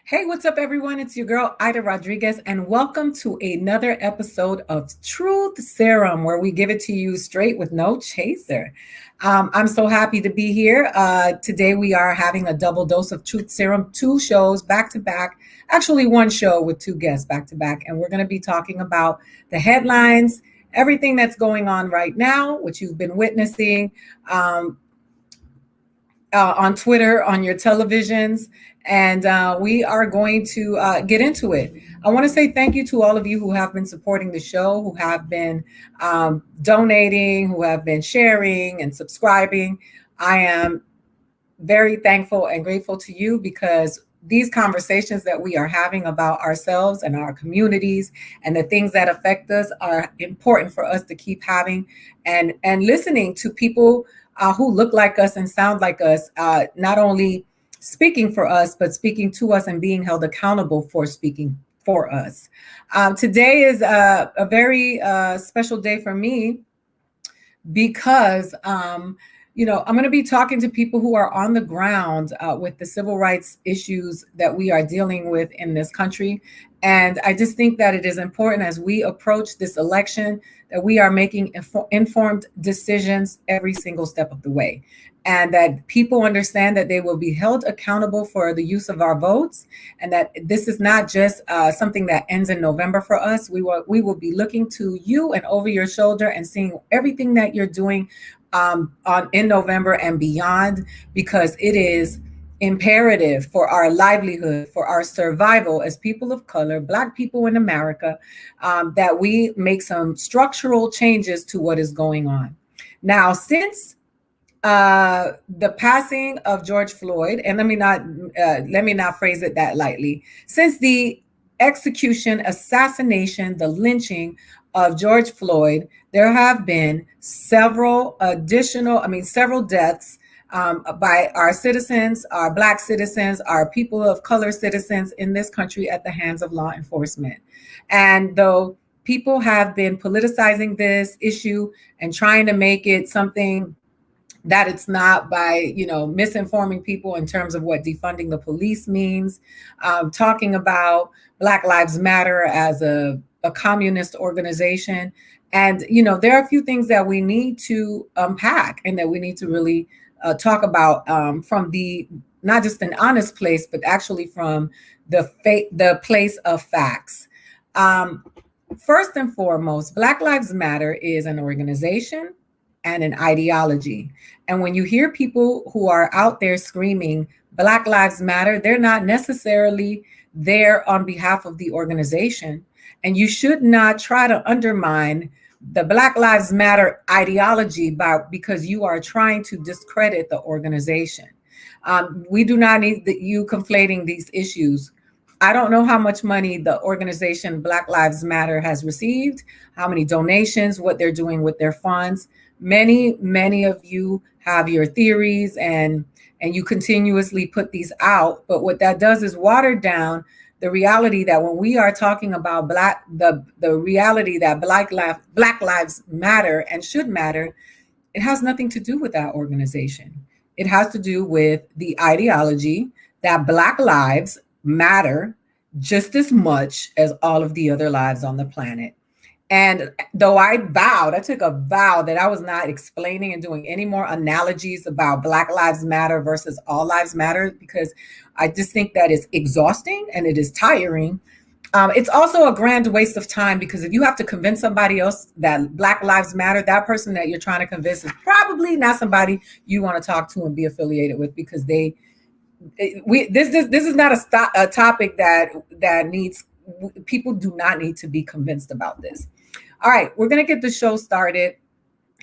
Hey, what's up, everyone? It's your girl, Aida Rodriguez, and welcome to another episode of Truth Serum, where we give it to you straight with no chaser. I'm so happy to be here. Today, we are having a double dose of Truth Serum, two shows back to back, actually, one show with two guests back to back. And we're going to be talking about the headlines, everything that's going on right now, which you've been witnessing. On Twitter, on your televisions, and we are going to get into it. I want to say thank you to all of you who have been supporting the show, who have been donating, who have been sharing and subscribing. I am very thankful and grateful to you because these conversations that we are having about ourselves and our communities and the things that affect us are important for us to keep having and listening to people who look like us and sound like us, not only speaking for us, but speaking to us and being held accountable for speaking for us. Today is a very special day for me because I'm going to be talking to people who are on the ground with the civil rights issues that we are dealing with in this country. And I just think that it is important as we approach this election that we are making informed decisions every single step of the way. And that people understand that they will be held accountable for the use of our votes, and that this is not just something that ends in November for us. We will be looking to you and over your shoulder and seeing everything that you're doing in November and beyond, because it is imperative for our livelihood, for our survival as people of color, Black people in America, that we make some structural changes to what is going on. Now, since the passing of George Floyd, and let me not phrase it that lightly, since the execution, assassination, the lynching of George Floyd, there have been several deaths by our citizens, our Black citizens, our people of color citizens in this country at the hands of law enforcement. And though people have been politicizing this issue and trying to make it something that it's not by, misinforming people in terms of what defunding the police means, talking about Black Lives Matter as a communist organization. And, there are a few things that we need to unpack and that we need to really talk about from the, not just an honest place, but actually from the place of facts. First and foremost, Black Lives Matter is an organization and an ideology. And when you hear people who are out there screaming Black Lives Matter, they're not necessarily there on behalf of the organization. And you should not try to undermine the Black Lives Matter ideology because you are trying to discredit the organization. We do not need you conflating these issues. I don't know how much money the organization Black Lives Matter has received, how many donations, what they're doing with their funds. Many of you have your theories and you continuously put these out. But what that does is water down the reality that when we are talking about the reality that Black Lives matter and should matter, it has nothing to do with that organization. It has to do with the ideology that Black lives matter just as much as all of the other lives on the planet. And though I took a vow that I was not explaining and doing any more analogies about Black Lives Matter versus All Lives Matter, because I just think that is exhausting and it is tiring. It's also a grand waste of time, because if you have to convince somebody else that Black Lives Matter, that person that you're trying to convince is probably not somebody you want to talk to and be affiliated with, because this is not a topic that needs, people do not need to be convinced about this. All right, we're going to get the show started.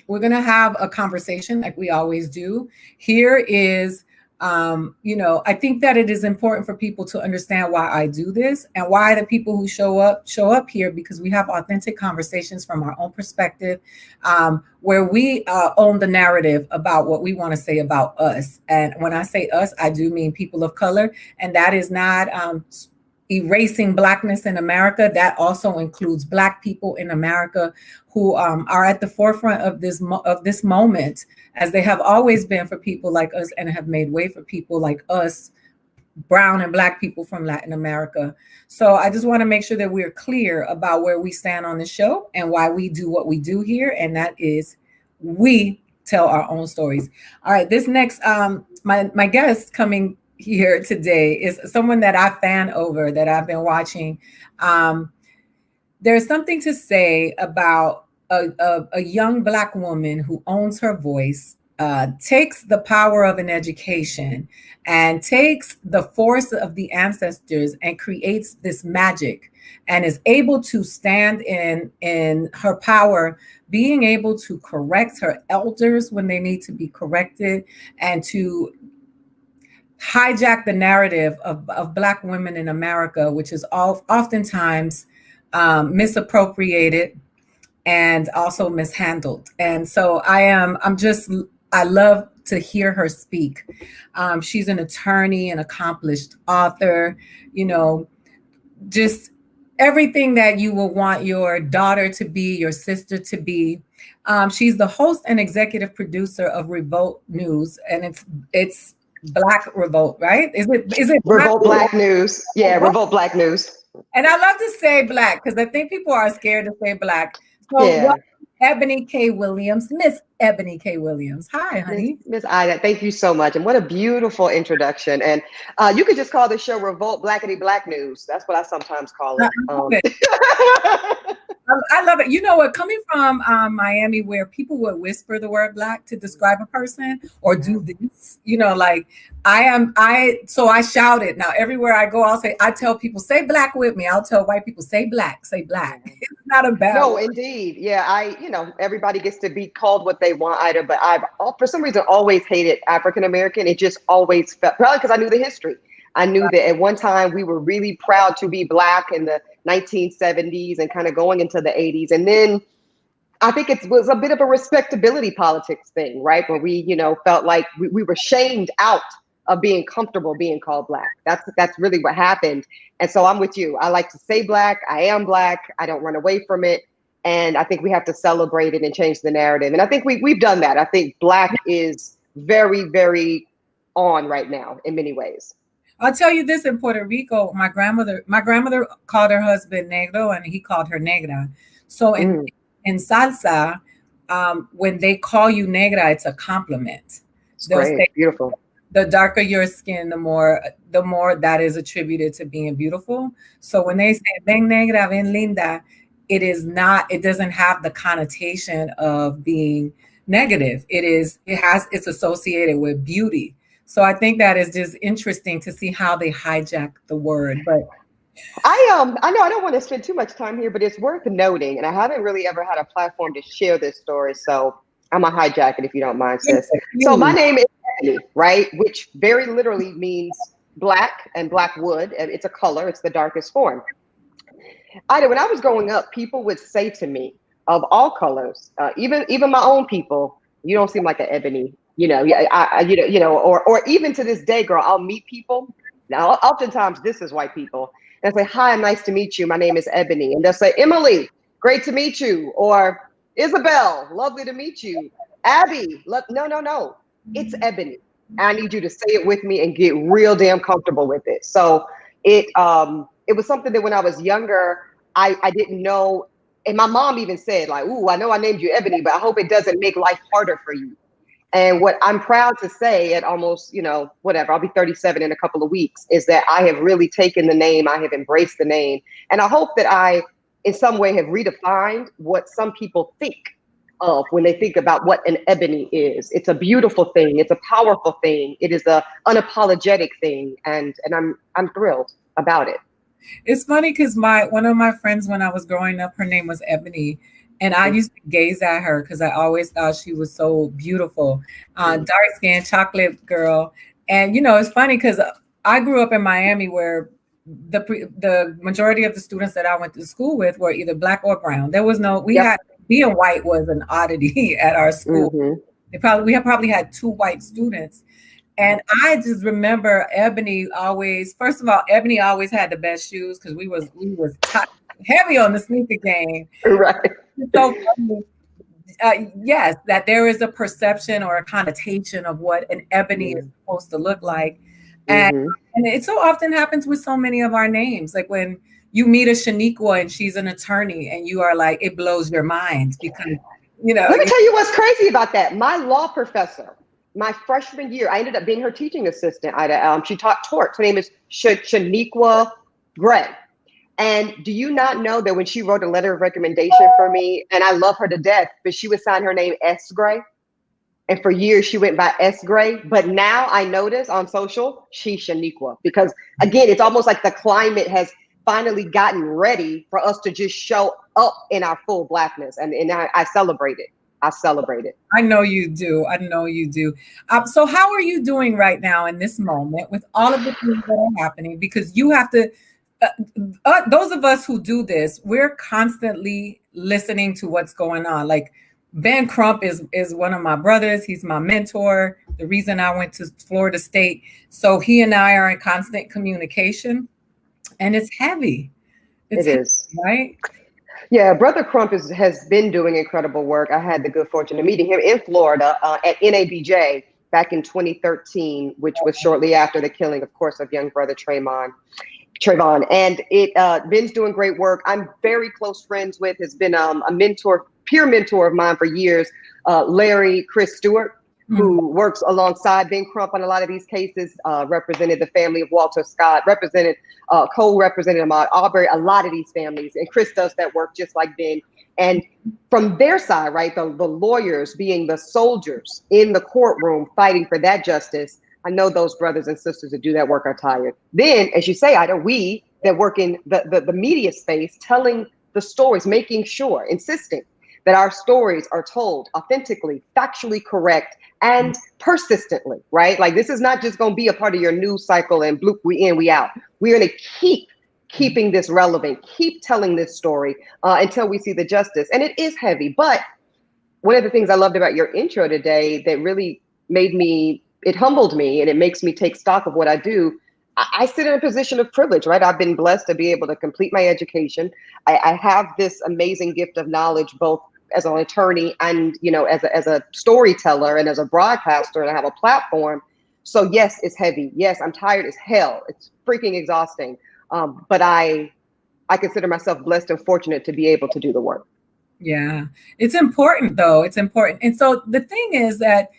We're going to have a conversation like we always do. Here is, I think that it is important for people to understand why I do this and why the people who show up here, because we have authentic conversations from our own perspective, where we own the narrative about what we want to say about us. And when I say us, I do mean people of color. And that is not erasing Blackness in America. That also includes Black people in America who are at the forefront of this moment, as they have always been for people like us and have made way for people like us brown and black people from Latin America. So I just want to make sure that we're clear about where we stand on the show and why we do what we do here. And that is we tell our own stories. All right, this next, my guest coming here today is someone that I fan over, that I've been watching. There's something to say about a young Black woman who owns her voice, takes the power of an education and takes the force of the ancestors and creates this magic and is able to stand in her power, being able to correct her elders when they need to be corrected, and to hijack the narrative of Black women in America, which is oftentimes misappropriated and also mishandled. And so I love to hear her speak. She's an attorney, an accomplished author, just everything that you will want your daughter to be, your sister to be. She's the host and executive producer of Revolt News, and it's Black Revolt, right? Is it Revolt Black News? Yeah, Revolt Black News. And I love to say Black because I think people are scared to say Black. So yeah. Eboni K Williams, Miss Eboni K Williams. Hi, honey. Miss Ida, thank you so much. And what a beautiful introduction. And you could just call this show Revolt Blackity Black News. That's what I sometimes call it. I love it. You know what? Coming from Miami, where people would whisper the word Black to describe a person or do this, like so I shout it. Now, everywhere I go, I tell people, say Black with me. I'll tell white people, say Black, say Black. It's not a bad No, word. indeed. Yeah, everybody gets to be called what they want, Ida, but I've, for some reason, always hated African-American. It just always felt, probably because I knew the history. I knew that at one time we were really proud to be Black in the 1970s and kind of going into the 80s. And then I think it was a bit of a respectability politics thing, right? Where we, felt like we were shamed out of being comfortable being called Black. That's really what happened. And so I'm with you. I like to say Black. I am Black. I don't run away from it. And I think we have to celebrate it and change the narrative. And I think we've done that. I think Black is very, very on right now in many ways. I'll tell you this, in Puerto Rico, my grandmother called her husband negro and he called her negra. So in salsa, when they call you negra, it's a compliment. They'll say, beautiful. The darker your skin, the more that is attributed to being beautiful. So when they say ven negra, ven linda, it doesn't have the connotation of being negative. It's associated with beauty. So I think that is just interesting to see how they hijack the word. But I know I don't want to spend too much time here, but it's worth noting, and I haven't really ever had a platform to share this story, so I'm gonna hijack it if you don't mind, sis. So my name is Eboni, right? Which very literally means black and black wood. And it's a color, it's the darkest form. Ida, when I was growing up, people would say to me, of all colors, even my own people, you don't seem like an ebony. Or even to this day, girl, I'll meet people. Now, oftentimes this is white people. And I say, hi, nice to meet you. My name is Eboni. And they'll say, Emily, great to meet you. Or Isabel, lovely to meet you. Abby, no. It's Eboni. I need you to say it with me and get real damn comfortable with it. So it was something that when I was younger, I didn't know. And my mom even said, like, ooh, I know I named you Eboni, but I hope it doesn't make life harder for you. And what I'm proud to say at almost, I'll be 37 in a couple of weeks, is that I have really taken the name, I have embraced the name. And I hope that I, in some way, have redefined what some people think of when they think about what an ebony is. It's a beautiful thing. It's a powerful thing. It is a unapologetic thing. And I'm thrilled about it. It's funny because one of my friends when I was growing up, her name was Ebony. And I used to gaze at her because I always thought she was so beautiful, dark skinned chocolate girl. And, it's funny because I grew up in Miami where the majority of the students that I went to school with were either black or brown. There was being white was an oddity at our school. Mm-hmm. We probably had 2 white students. And I just remember Ebony always had the best shoes because we was heavy on the sneaker game. Right. So yes, that there is a perception or a connotation of what an ebony is supposed to look like. And it so often happens with so many of our names. Like when you meet a Shaniqua and she's an attorney and you are like, it blows your mind because, Let me tell you what's crazy about that. My law professor, my freshman year, I ended up being her teaching assistant, Ida. She taught torts. Her name is Shaniqua Gray. And do you not know that when she wrote a letter of recommendation for me, and I love her to death, but she would sign her name S. Gray. And for years, she went by S. Gray. But now I notice on social, she's Shaniqua. Because again, it's almost like the climate has finally gotten ready for us to just show up in our full Blackness. And I celebrate it. I celebrate it. I know you do. I know you do. So how are you doing right now in this moment with all of the things that are happening? Because you have to, those of us who do this, we're constantly listening to what's going on. Like Ben Crump is one of my brothers. He's my mentor. The reason I went to Florida State. So he and I are in constant communication, and it's heavy. It is. Right? Yeah, Brother Crump has been doing incredible work. I had the good fortune of meeting him in Florida at NABJ back in 2013, which was shortly after the killing, of course, of young brother Trayvon. And Ben's doing great work. I'm very close friends with, has been a peer mentor of mine for years, Larry Chris Stewart, who works alongside Ben Crump on a lot of these cases, represented the family of Walter Scott, co-represented Ahmaud Arbery, a lot of these families. And Chris does that work just like Ben. And from their side, right, the lawyers being the soldiers in the courtroom fighting for that justice, I know those brothers and sisters that do that work are tired. Then, as you say, Ida, we that work in the media space, telling the stories, making sure, insisting that our stories are told authentically, factually correct, and persistently, right? Like this is not just going to be a part of your news cycle and bloop, we in, we out. We're going to keep keeping this relevant, keep telling this story until we see the justice. And it is heavy. But one of the things I loved about your intro today that really it humbled me and it makes me take stock of what I do. I sit in a position of privilege, right? I've been blessed to be able to complete my education. I have this amazing gift of knowledge, both as an attorney and, as a storyteller and as a broadcaster, and I have a platform. So yes, it's heavy. Yes, I'm tired as hell. It's freaking exhausting. But I consider myself blessed and fortunate to be able to do the work. Yeah, it's important though. It's important. And so the thing is that,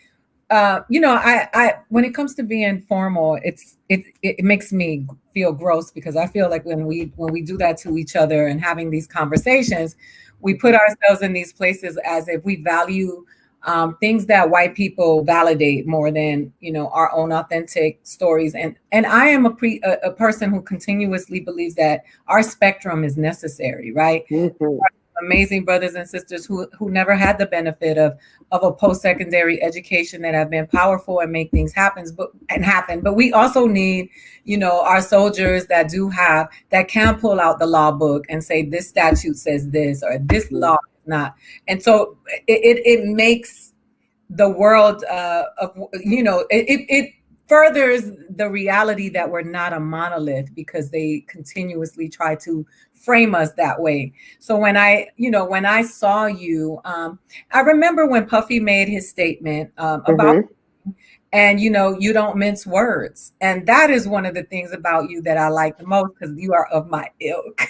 I when it comes to being formal, it makes me feel gross because I feel like when we do that to each other and having these conversations, we put ourselves in these places as if we value things that white people validate more than, our own authentic stories. And I am a person who continuously believes that our spectrum is necessary, right? Mm-hmm. Amazing brothers and sisters who never had the benefit of a post-secondary education that have been powerful and make things happen. But we also need, our soldiers that can pull out the law book and say this statute says this or this law is not. And so it makes the world it furthers the reality that we're not a monolith because they continuously try to frame us that way. So when I saw you, I remember when Puffy made his statement about, and you don't mince words. And that is one of the things about you that I like the most because you are of my ilk.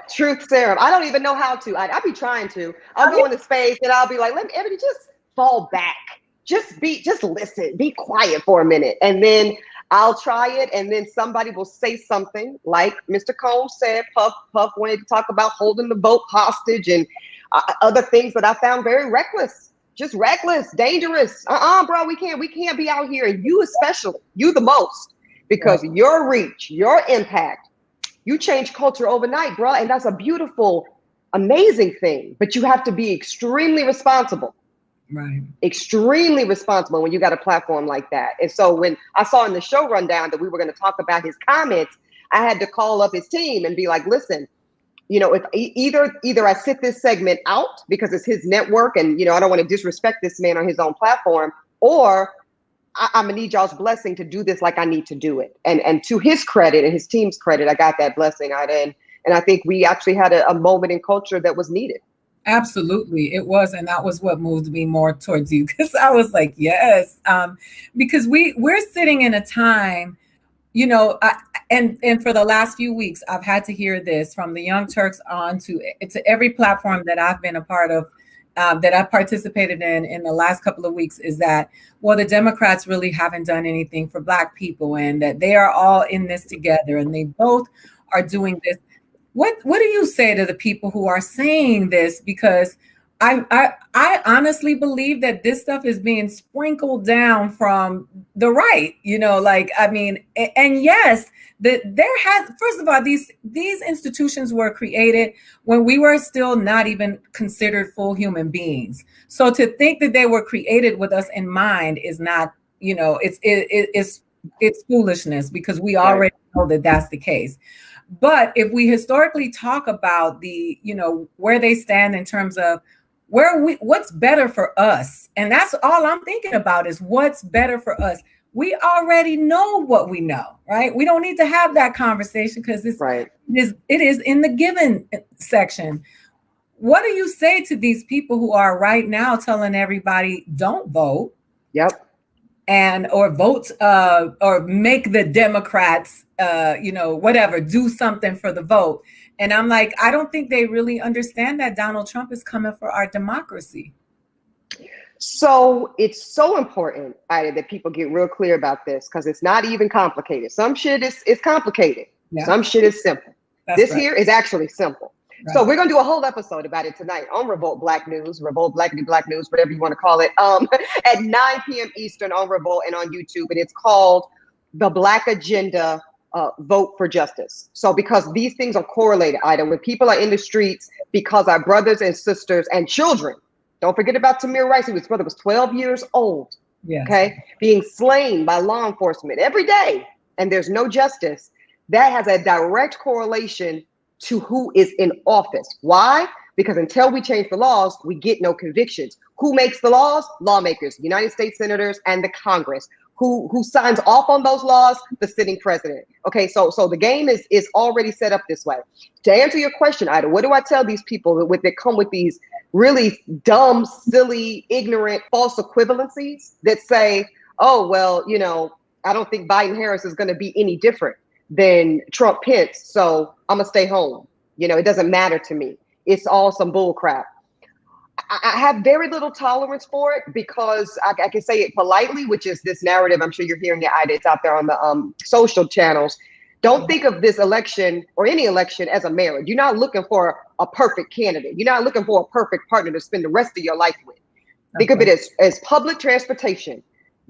Truth serum. I don't even know how to. I'll be trying to. I'll go in the space and I'll be like, let me, Eboni, just fall back. Just listen, be quiet for a minute. And then I'll try it. And then somebody will say something like Mr. Combs said, Puff wanted to talk about holding the boat hostage and other things that I found very reckless, just reckless, dangerous. Bro, we can't be out here. And you especially, you the most, because your reach, your impact, you change culture overnight, bro. And that's a beautiful, amazing thing. But you have to be extremely responsible. Right. Extremely responsible when you got a platform like that. And so when I saw in the show rundown that we were going to talk about his comments, I had to call up his team and be like, listen, if either I sit this segment out because it's his network and, I don't want to disrespect this man on his own platform, or I'm going to need y'all's blessing to do this like I need to do it. And to his credit and his team's credit, I got that blessing, Ida. And I think we actually had a moment in culture that was needed. Absolutely, it was, and that was what moved me more towards you because I was like, yes, because we're sitting in a time, and for the last few weeks, I've had to hear this from the Young Turks on to every platform that I've been a part of, that I participated in the last couple of weeks, is that, well, the Democrats really haven't done anything for Black people, and that they are all in this together, and they both are doing this. What do you say to the people who are saying this? Because I honestly believe that this stuff is being sprinkled down from the right. Like, I mean, and yes, that there has, first of all, these institutions were created when we were still not even considered full human beings. So to think that they were created with us in mind is not, it's foolishness, because we already know that that's the case. But if we historically talk about the, where they stand in terms of what's better for us, and that's all I'm thinking about is what's better for us. We already know what we know, right? We don't need to have that conversation because it is in the given section. What do you say to these people who are right now telling everybody don't vote? Yep. Or vote or make the Democrats, whatever, do something for the vote. And I'm like, I don't think they really understand that Donald Trump is coming for our democracy. So it's so important, Ida, that people get real clear about this, because it's not even complicated. Some shit is complicated. Yeah. Some shit is simple. This here is actually simple. Right. So we're going to do a whole episode about it tonight on Revolt Black News, Revolt Black News, whatever you want to call it, at 9 p.m. Eastern on Revolt and on YouTube. And it's called The Black Agenda, Vote for Justice. So because these things are correlated, Ida, when people are in the streets, because our brothers and sisters and children, don't forget about Tamir Rice, whose brother was 12 years old, okay, being slain by law enforcement every day, and there's no justice, that has a direct correlation to who is in office. Why? Because until we change the laws, we get no convictions. Who makes the laws? Lawmakers, United States senators, and the Congress. Who signs off on those laws? The sitting president. Okay, so the game is already set up this way. To answer your question, Ida, what do I tell these people that come with these really dumb, silly, ignorant, false equivalencies that say, oh, well, I don't think Biden-Harris is going to be any different than Trump-Pence, so I'm gonna stay home. It doesn't matter to me. It's all some bull crap. I have very little tolerance for it, because I can say it politely, which is this narrative. I'm sure you're hearing it, Ida. It's out there on the social channels. Don't think of this election or any election as a marriage. You're not looking for a perfect candidate. You're not looking for a perfect partner to spend the rest of your life with. Think of it as public transportation.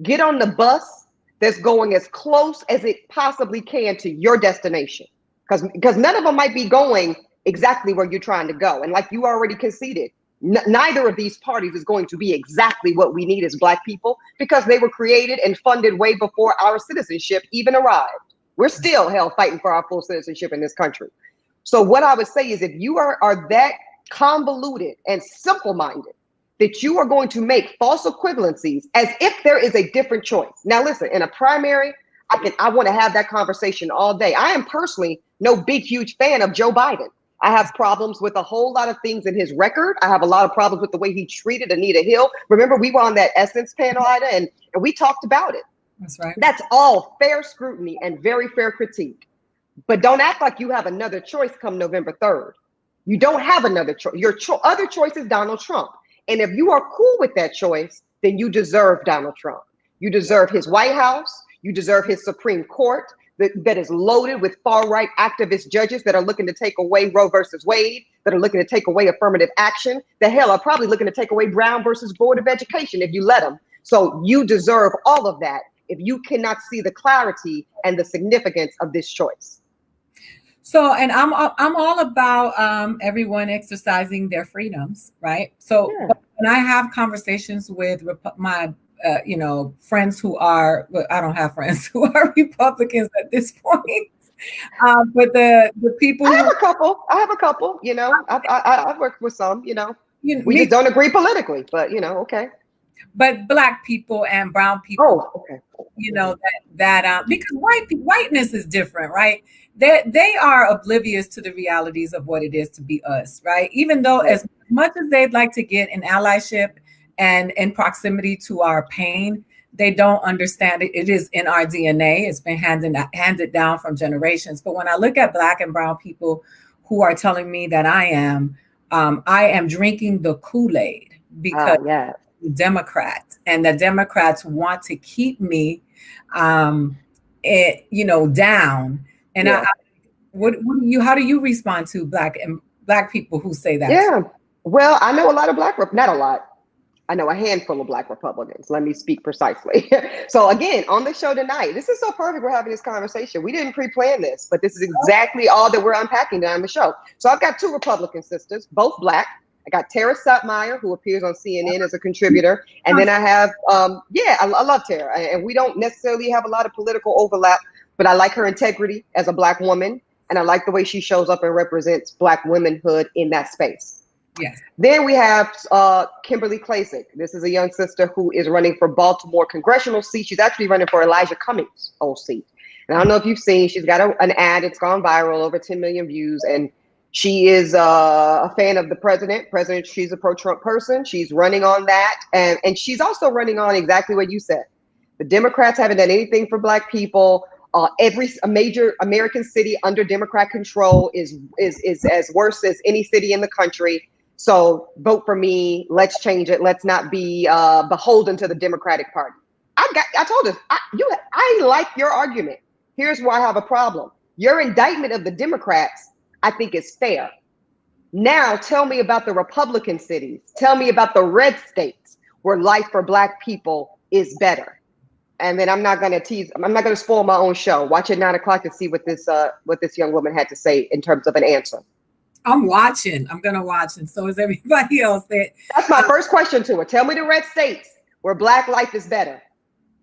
Get on the bus that's going as close as it possibly can to your destination, because none of them might be going exactly where you're trying to go. And like you already conceded, neither of these parties is going to be exactly what we need as Black people, because they were created and funded way before our citizenship even arrived. We're still hell fighting for our full citizenship in this country. So what I would say is, if you are that convoluted and simple-minded that you are going to make false equivalencies as if there is a different choice. Now, listen, in a primary, I want to have that conversation all day. I am personally no big, huge fan of Joe Biden. I have problems with a whole lot of things in his record. I have a lot of problems with the way he treated Anita Hill. Remember, we were on that Essence panel, Ida, and we talked about it. That's right. That's all fair scrutiny and very fair critique. But don't act like you have another choice come November 3rd. You don't have another choice. Your other choice is Donald Trump. And if you are cool with that choice, then you deserve Donald Trump. You deserve his White House. You deserve his Supreme Court that is loaded with far-right activist judges that are looking to take away Roe versus Wade, that are looking to take away affirmative action, that hell are probably looking to take away Brown versus Board of Education if you let them. So you deserve all of that if you cannot see the clarity and the significance of this choice. So, and I'm all about everyone exercising their freedoms, right? So when I have conversations with my friends who are, well, I don't have friends who are Republicans at this point, but the people. I have a couple. I've worked with some. We just don't agree politically, but okay. But Black people and brown people, because whiteness is different, right? They are oblivious to the realities of what it is to be us, right? Even though as much much as they'd like to get in allyship and in proximity to our pain, they don't understand it. It is in our DNA. It's been handed down from generations. But when I look at Black and brown people who are telling me that I am drinking the Kool-Aid because Democrats, and the Democrats want to keep me, down. And how do you respond to Black people who say that? Yeah, well, I know a lot of not a lot. I know a handful of Black Republicans. Let me speak precisely. So again, on the show tonight, this is so perfect. We're having this conversation. We didn't pre-plan this, but this is exactly all that we're unpacking on the show. So I've got two Republican sisters, both Black. I got Tara Sutmeyer, who appears on CNN as a contributor. And then I have, I love Tara. And we don't necessarily have a lot of political overlap, but I like her integrity as a Black woman. And I like the way she shows up and represents Black womanhood in that space. Yes. Then we have Kimberly Klacik. This is a young sister who is running for Baltimore congressional seat. She's actually running for Elijah Cummings' old seat. And I don't know if you've seen, she's got an ad. It's gone viral, over 10 million views. And she is a fan of the president. She's a pro-Trump person. She's running on that. And she's also running on exactly what you said. The Democrats haven't done anything for Black people. Every major American city under Democrat control is as worse as any city in the country. So vote for me. Let's change it. Let's not be beholden to the Democratic Party. I told us, I like your argument. Here's where I have a problem. Your indictment of the Democrats, I think, is fair. Now tell me about the Republican cities. Tell me about the red states where life for Black people is better. And then I'm not going to spoil my own show. Watch at 9 o'clock to see what this young woman had to say in terms of an answer. I'm watching. I'm going to watch. And so is everybody else. That's my first question to her. Tell me the red states where Black life is better.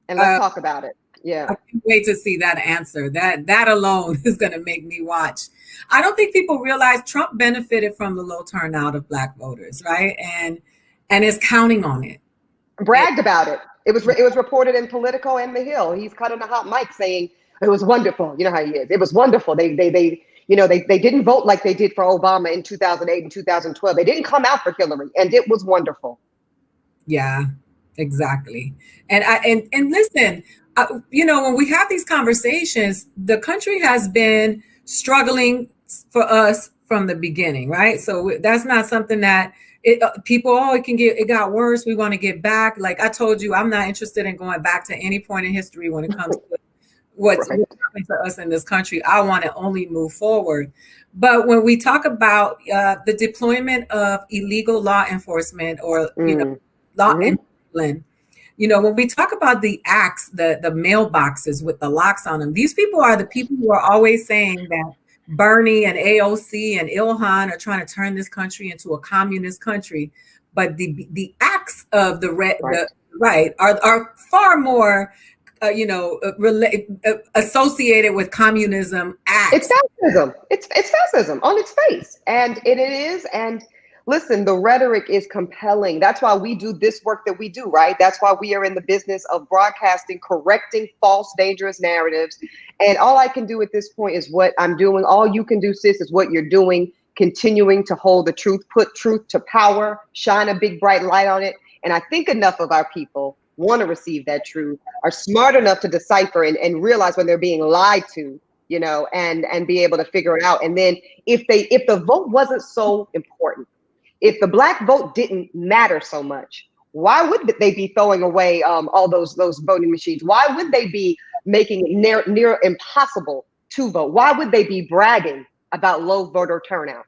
And let's talk about it. Yeah. I can't wait to see that answer. That alone is going to make me watch. I don't think people realize Trump benefited from the low turnout of Black voters, right? And is counting on it. Bragged about it. It was reported in Politico and The Hill. He's cutting a hot mic saying it was wonderful. You know how he is. It was wonderful. They didn't vote like they did for Obama in 2008 and 2012. They didn't come out for Hillary, and it was wonderful. Yeah, exactly. And listen, when we have these conversations, the country has been struggling for us from the beginning, right? So that's not something that it got worse. We want to get back. Like I told you, I'm not interested in going back to any point in history when it comes to what's happening to us in this country. I want to only move forward. But when we talk about the deployment of illegal law enforcement or law enforcement, when we talk about the acts, the mailboxes with the locks on them, these people are the people who are always saying that Bernie and AOC and Ilhan are trying to turn this country into a communist country. But the acts of the right are far more associated with communism acts. It's fascism. It's fascism on its face. And it is. And listen, the rhetoric is compelling. That's why we do this work that we do, right? That's why we are in the business of broadcasting, correcting false, dangerous narratives. And all I can do at this point is what I'm doing. All you can do, sis, is what you're doing, continuing to hold the truth, put truth to power, shine a big bright light on it. And I think enough of our people want to receive that truth, are smart enough to decipher and realize when they're being lied to, and be able to figure it out. And then if the vote wasn't so important, if the Black vote didn't matter so much, why would they be throwing away all those voting machines? Why would they be making it near impossible to vote? Why would they be bragging about low voter turnout?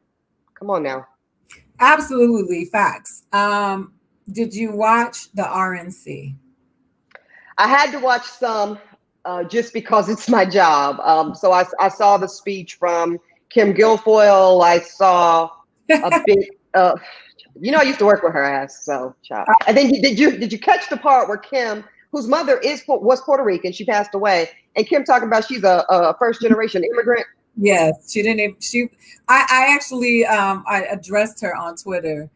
Come on now. Absolutely. Facts. Did you watch the RNC? I had to watch some just because it's my job. So I saw the speech from Kim Guilfoyle. I saw a bit. I used to work with her ass. So, child. And then did you catch the part where Kim, whose mother was Puerto Rican, she passed away, and Kim talking about she's a first generation immigrant? Yes, she didn't. I actually I addressed her on Twitter.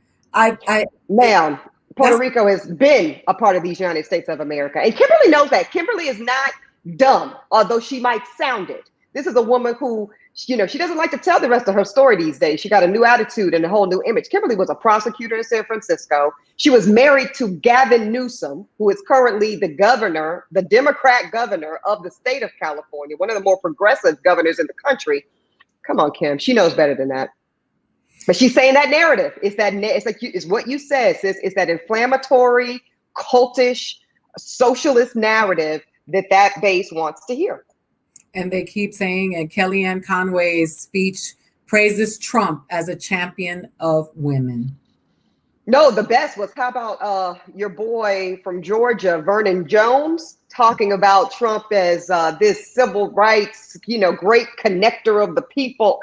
Ma'am, Puerto Rico has been a part of these United States of America, and Kimberly knows that. Kimberly is not dumb, although she might sound it. This is a woman who, she doesn't like to tell the rest of her story these days. She got a new attitude and a whole new image. Kimberly was a prosecutor in San Francisco. She was married to Gavin Newsom, who is currently the governor, the Democrat governor of the state of California, one of the more progressive governors in the country. Come on, Kim. She knows better than that. But she's saying that narrative. It's what you said, sis. It's that inflammatory, cultish, socialist narrative that base wants to hear. And they keep saying, and Kellyanne Conway's speech praises Trump as a champion of women. No, the best was, how about your boy from Georgia, Vernon Jones, talking about Trump as this civil rights, great connector of the people.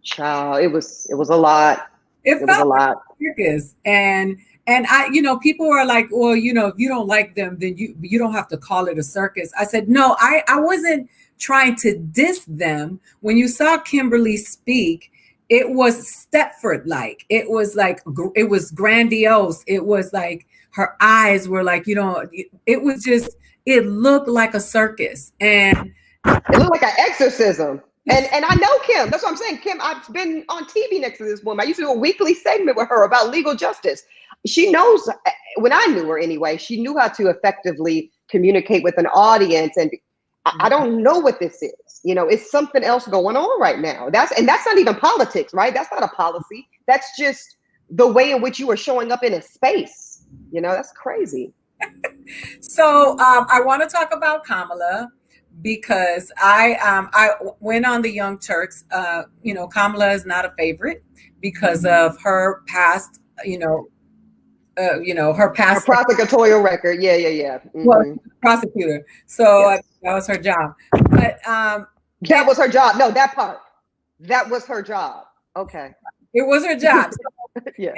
Child, it was a lot. It was a lot. Circus. And I, people are like, well, if you don't like them, then you don't have to call it a circus. I said, no, I wasn't trying to diss them. When you saw Kimberly speak, it was Stepford-like. It was like, it was grandiose. It was like her eyes were like, it was just, it looked like a circus. And it looked like an exorcism. And I know Kim. That's what I'm saying. Kim, I've been on TV next to this woman. I used to do a weekly segment with her about legal justice. She knows, when I knew her anyway, she knew how to effectively communicate with an audience. And I don't know what this is. It's something else going on right now. That's not even politics, right? That's not a policy. That's just the way in which you are showing up in a space. That's crazy. So I want to talk about Kamala, because I went on the Young Turks. Kamala is not a favorite because of her past, her past prosecutorial record. Yeah. Mm-hmm. Well, prosecutor. So yes. That was her job. But that was her job. No, that part. That was her job. Okay. It was her job. Yeah.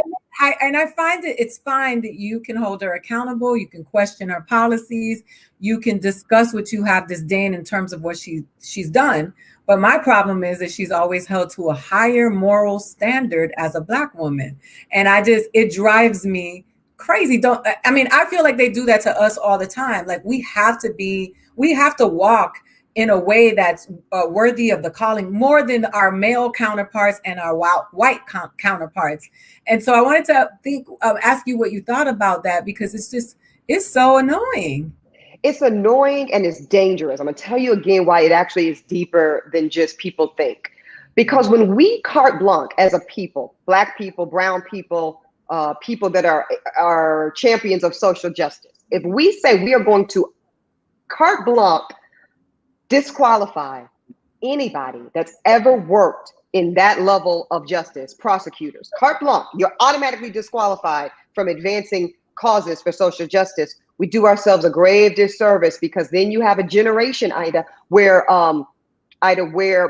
And I find it's fine that you can hold her accountable. You can question her policies. You can discuss what you have disdain in terms of what she's done. But my problem is that she's always held to a higher moral standard as a Black woman. And it drives me crazy. I feel like they do that to us all the time. Like we have to walk in a way that's worthy of the calling, more than our male counterparts and our white counterparts. And so I wanted to ask you what you thought about that, because it's so annoying. It's annoying and it's dangerous. I'm going to tell you again why it actually is deeper than just people think. Because when we carte blanche as a people, Black people, brown people, people that are champions of social justice, if we say we are going to carte blanche disqualify anybody that's ever worked in that level of justice, prosecutors, carte blanche, you're automatically disqualified from advancing causes for social justice, we do ourselves a grave disservice, because then you have a generation, Aida, where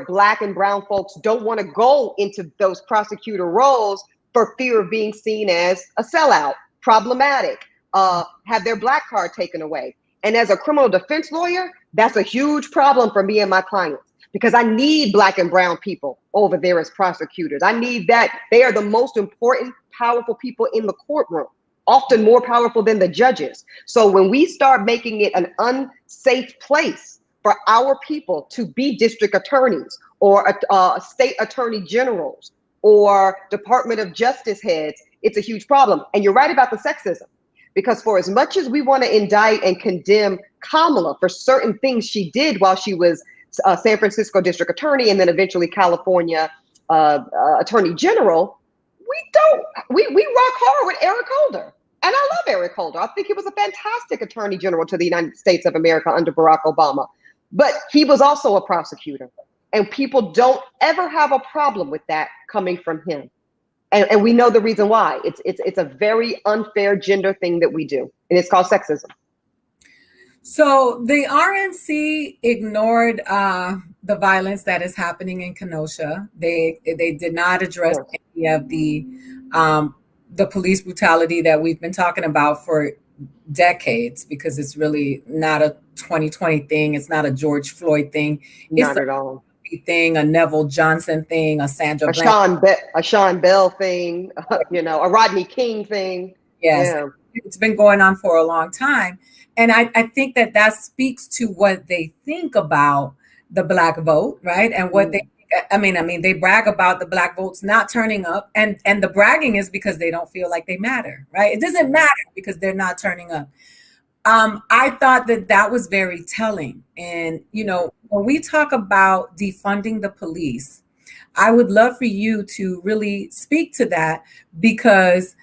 Black and brown folks don't want to go into those prosecutor roles for fear of being seen as a sellout, problematic, have their Black card taken away. And as a criminal defense lawyer, that's a huge problem for me and my clients, because I need Black and brown people over there as prosecutors. I need that. They are the most important, powerful people in the courtroom, often more powerful than the judges. So when we start making it an unsafe place for our people to be district attorneys or state attorney generals or Department of Justice heads, it's a huge problem. And you're right about the sexism. Because for as much as we want to indict and condemn Kamala for certain things she did while she was San Francisco district attorney and then eventually California attorney general, we rock hard with Eric Holder. And I love Eric Holder. I think he was a fantastic attorney general to the United States of America under Barack Obama. But he was also a prosecutor. And people don't ever have a problem with that coming from him. And we know the reason why. It's a very unfair gender thing that we do, and it's called sexism. So the RNC ignored the violence that is happening in Kenosha. They did not address any of the police brutality that we've been talking about for decades, because it's really not a 2020 thing. It's not a George Floyd thing. Not at all. Thing, a Neville Johnson thing, a Sandra Sean Bell thing, a Rodney King thing. Yes, yeah. It's been going on for a long time. And I think that speaks to what they think about the Black vote, right? And what they brag about the Black votes not turning up, and the bragging is because they don't feel like they matter, right? It doesn't matter because they're not turning up. I thought that was very telling. And, when we talk about defunding the police, I would love for you to really speak to that, because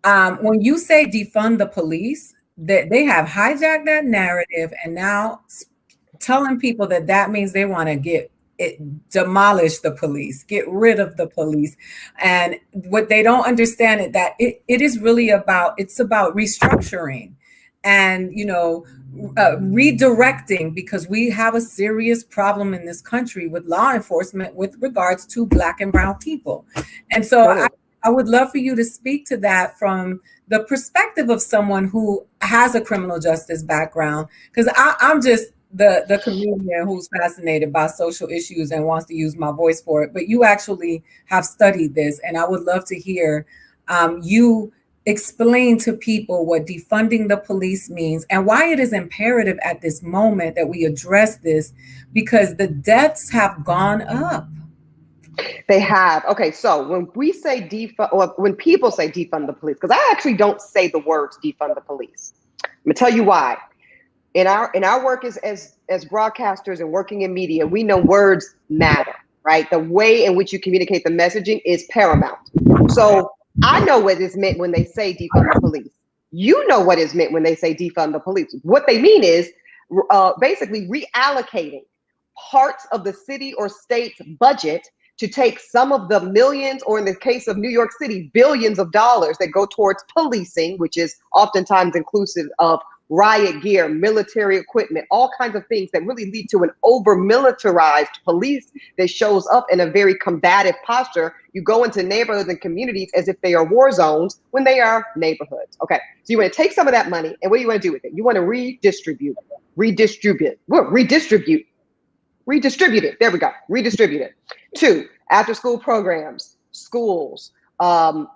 when you say defund the police, they have hijacked that narrative and now telling people that means they want to demolish the police, get rid of the police. And what they don't understand is that it is really about restructuring and redirecting, because we have a serious problem in this country with law enforcement with regards to Black and brown people. And so I would love for you to speak to that from the perspective of someone who has a criminal justice background, because I'm just the comedian who's fascinated by social issues and wants to use my voice for it. But you actually have studied this, and I would love to hear you explain to people what defunding the police means and why it is imperative at this moment that we address this, because the deaths have gone up. They have. Okay, so when we say defund, or when people say defund the police, because I actually don't say the words defund the police. I'm gonna tell you why. In our work as broadcasters and working in media, we know words matter, right? The way in which you communicate the messaging is paramount. So I know what is meant when they say defund the police. You know what is meant when they say defund the police. What they mean is basically reallocating parts of the city or state's budget to take some of the millions, or in the case of New York City, billions of dollars that go towards policing, which is oftentimes inclusive of riot gear, military equipment, all kinds of things that really lead to an over-militarized police that shows up in a very combative posture. You go into neighborhoods and communities as if they are war zones when they are neighborhoods. Okay, so you want to take some of that money, and what do you want to do with it? You want to redistribute it. There we go. Redistribute it to after school programs, schools,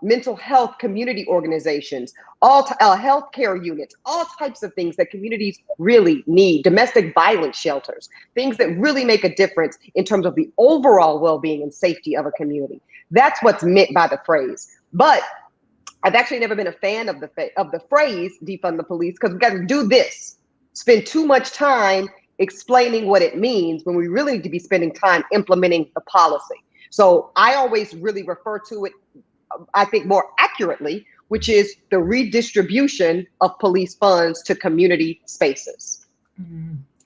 mental health community organizations, all healthcare units, all types of things that communities really need, domestic violence shelters, things that really make a difference in terms of the overall well-being and safety of a community. That's what's meant by the phrase. But I've actually never been a fan of the phrase defund the police, because we've got to do this, spend too much time explaining what it means when we really need to be spending time implementing the policy. So I always really refer to it, I think, more accurately, which is the redistribution of police funds to community spaces.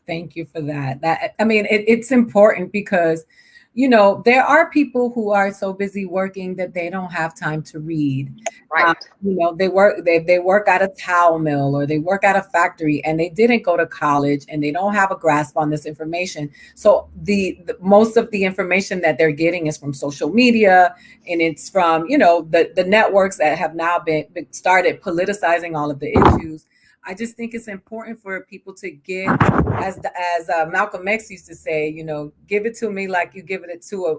Thank you for that. It's important because, there are people who are so busy working that they don't have time to read. Right. They work at a towel mill or they work at a factory, and they didn't go to college and they don't have a grasp on this information. So the most of the information that they're getting is from social media, and it's from, the networks that have now been started politicizing all of the issues. I just think it's important for people to get, as Malcolm X used to say, give it to me like you give it to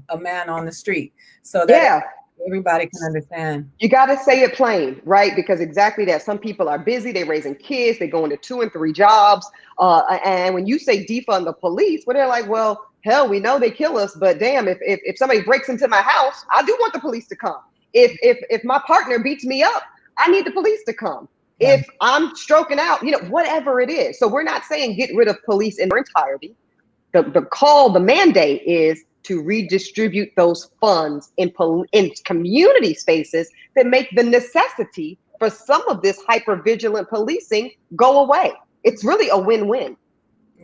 a man on the street, so that everybody can understand. You got to say it plain, right? Because exactly that. Some people are busy, they're raising kids, they go into 2 and 3 jobs. And when you say defund the police, well, they're like, well, hell, we know they kill us, but damn, if somebody breaks into my house, I do want the police to come. If my partner beats me up, I need the police to come. If I'm stroking out, whatever it is. So we're not saying get rid of police in their entirety. The mandate is to redistribute those funds in community spaces that make the necessity for some of this hypervigilant policing go away. It's really a win-win.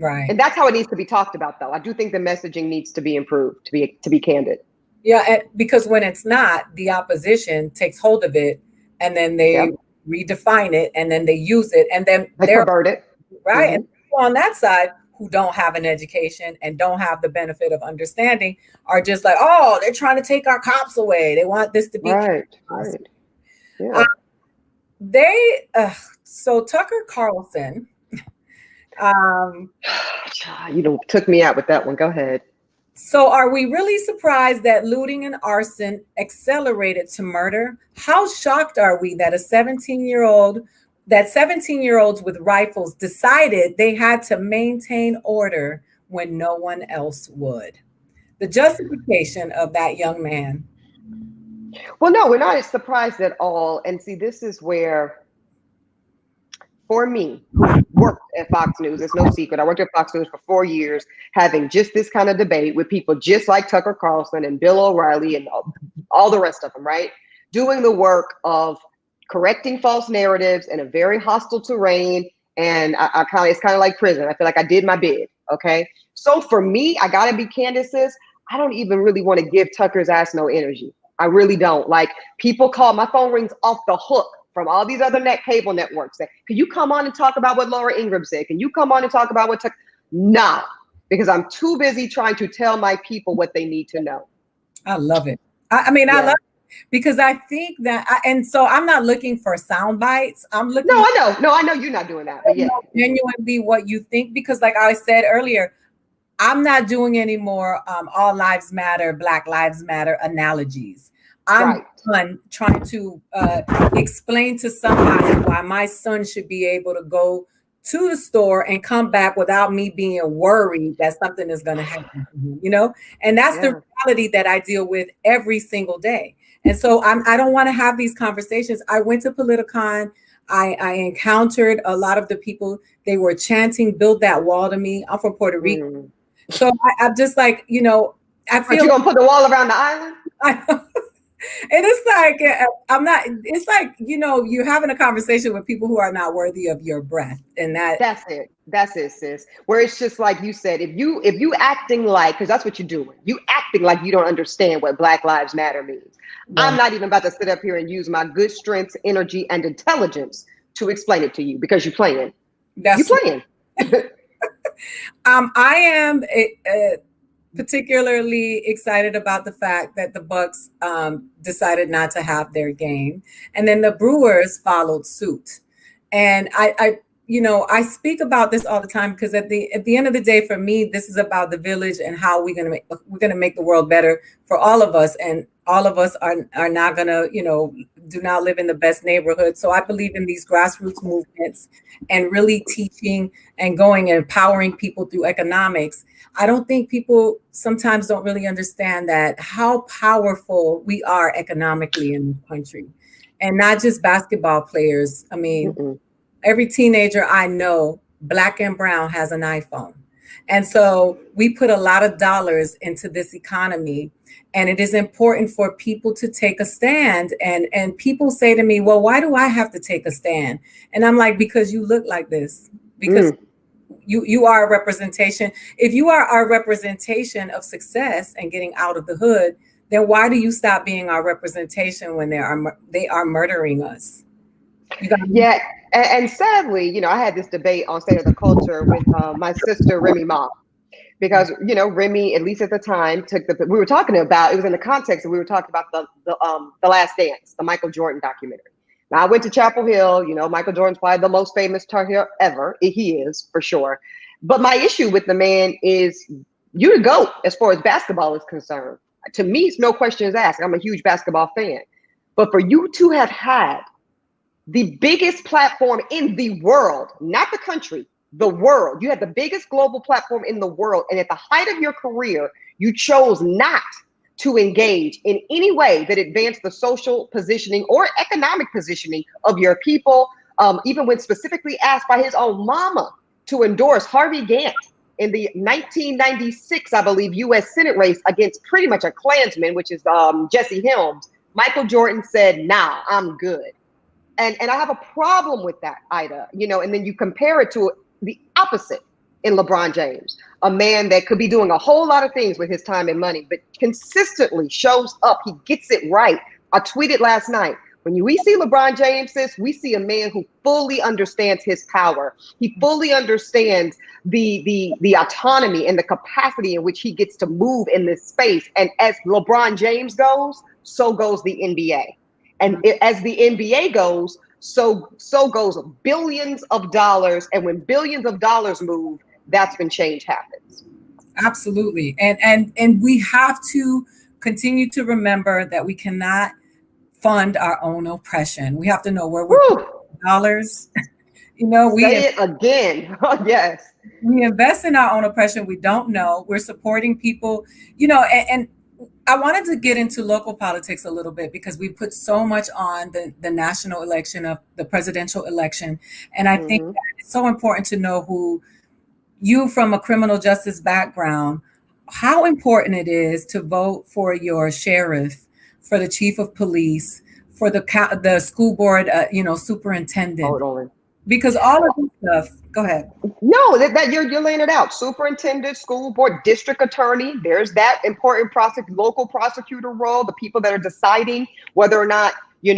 Right. And that's how it needs to be talked about, though. I do think the messaging needs to be improved, to be candid. Yeah, because when it's not, the opposition takes hold of it, and then they redefine it, and then they use it, and then they pervert it. Right. Mm-hmm. And people on that side who don't have an education and don't have the benefit of understanding are just like, oh, they're trying to take our cops away. They want this to be right. Yeah. So Tucker Carlson, took me out with that one. Go ahead. So are we really surprised that looting and arson accelerated to murder? How shocked are we that 17-year-olds with rifles decided they had to maintain order when no one else would. The justification of that young man. Well, no, we're not surprised at all. And see, this is where, for me, who worked at Fox News, it's no secret. I worked at Fox News for 4 years, having just this kind of debate with people just like Tucker Carlson and Bill O'Reilly and all the rest of them, right? Doing the work of correcting false narratives in a very hostile terrain. And it's kind of like prison. I feel like I did my bid. Okay. So for me, I got to be candid, sis. I don't even really want to give Tucker's ass no energy. I really don't. Like, people call, my phone rings off the hook from all these other cable networks. Say, can you come on and talk about what Laura Ingraham said? Can you come on and talk about what Tucker? No, because I'm too busy trying to tell my people what they need to know. I love it. I mean, yeah. I love it because I think that, and so I'm not looking for sound bites. I'm looking. No, I know you're not doing that, but yeah. Genuinely what you think, because like I said earlier, I'm not doing any more all lives matter, Black lives matter analogies. I'm done trying to explain to somebody why my son should be able to go to the store and come back without me being worried that something is going to happen to him, you know? And that's the reality that I deal with every single day. And so I don't want to have these conversations. I went to Politicon. I encountered a lot of the people. They were chanting, "Build that wall" to me. I'm from Puerto Rico. So I'm just like, you know, I feel. Are you going to put the wall around the island? And it's like, I'm not, it's like, you know, you're having a conversation with people who are not worthy of your breath. And that's it, sis. Where it's just like you said, if you acting like, because that's what you're doing, you acting like you don't understand what Black Lives Matter means. Right. I'm not even about to sit up here and use my good strengths, energy, and intelligence to explain it to you, because you're playing. You're playing. I am particularly excited about the fact that the Bucks decided not to have their game, and then the Brewers followed suit. And I speak about this all the time because at the end of the day, for me, this is about the village and how we're gonna make the world better for all of us. And all of us are not gonna, do not live in the best neighborhood. So I believe in these grassroots movements and really teaching and going and empowering people through economics. I don't think people sometimes don't really understand that how powerful we are economically in this country, and not just basketball players. I mean, every teenager I know, Black and brown, has an iPhone. And so we put a lot of dollars into this economy, and it is important for people to take a stand. And people say to me, well, why do I have to take a stand? And I'm like, because you look like this, because you are a representation. If you are our representation of success and getting out of the hood, then why do you stop being our representation when they are murdering us? Yeah. And sadly, I had this debate on State of the Culture with my sister, Remy Ma, because, Remy, at least at the time, we were talking about, it was in the context that we were talking about the Last Dance, the Michael Jordan documentary. Now, I went to Chapel Hill, Michael Jordan's probably the most famous Tar Heel ever. He is, for sure. But my issue with the man is, you're the GOAT as far as basketball is concerned. To me, it's no questions asked. I'm a huge basketball fan. But for you to have had the biggest platform in the world, not the country, the world. You had the biggest global platform in the world. And at the height of your career, you chose not to engage in any way that advanced the social positioning or economic positioning of your people, even when specifically asked by his own mama to endorse Harvey Gantt in the 1996, I believe, U.S. Senate race against pretty much a Klansman, which is Jesse Helms. Michael Jordan said, nah, I'm good. And I have a problem with that, Ida, and then you compare it to the opposite in LeBron James, a man that could be doing a whole lot of things with his time and money, but consistently shows up. He gets it right. I tweeted last night, when we see LeBron James, we see a man who fully understands his power. He fully understands the autonomy and the capacity in which he gets to move in this space. And as LeBron James goes, so goes the NBA. And as the NBA goes, so goes billions of dollars. And when billions of dollars move, that's when change happens. Absolutely. And we have to continue to remember that we cannot fund our own oppression. We have to know where we're putting dollars. You know, Say it again. Yes. We invest in our own oppression. We don't know. We're supporting people, you know, and I wanted to get into local politics a little bit because we put so much on the national election of the presidential election. And I think that it's so important to know who you, from a criminal justice background, how important it is to vote for your sheriff, for the chief of police, for the school board, superintendent, Totally. because all of this stuff. Go ahead. No, that you're laying it out. Superintendent, school board, district attorney. There's that important local prosecutor role. The people that are deciding whether or not you're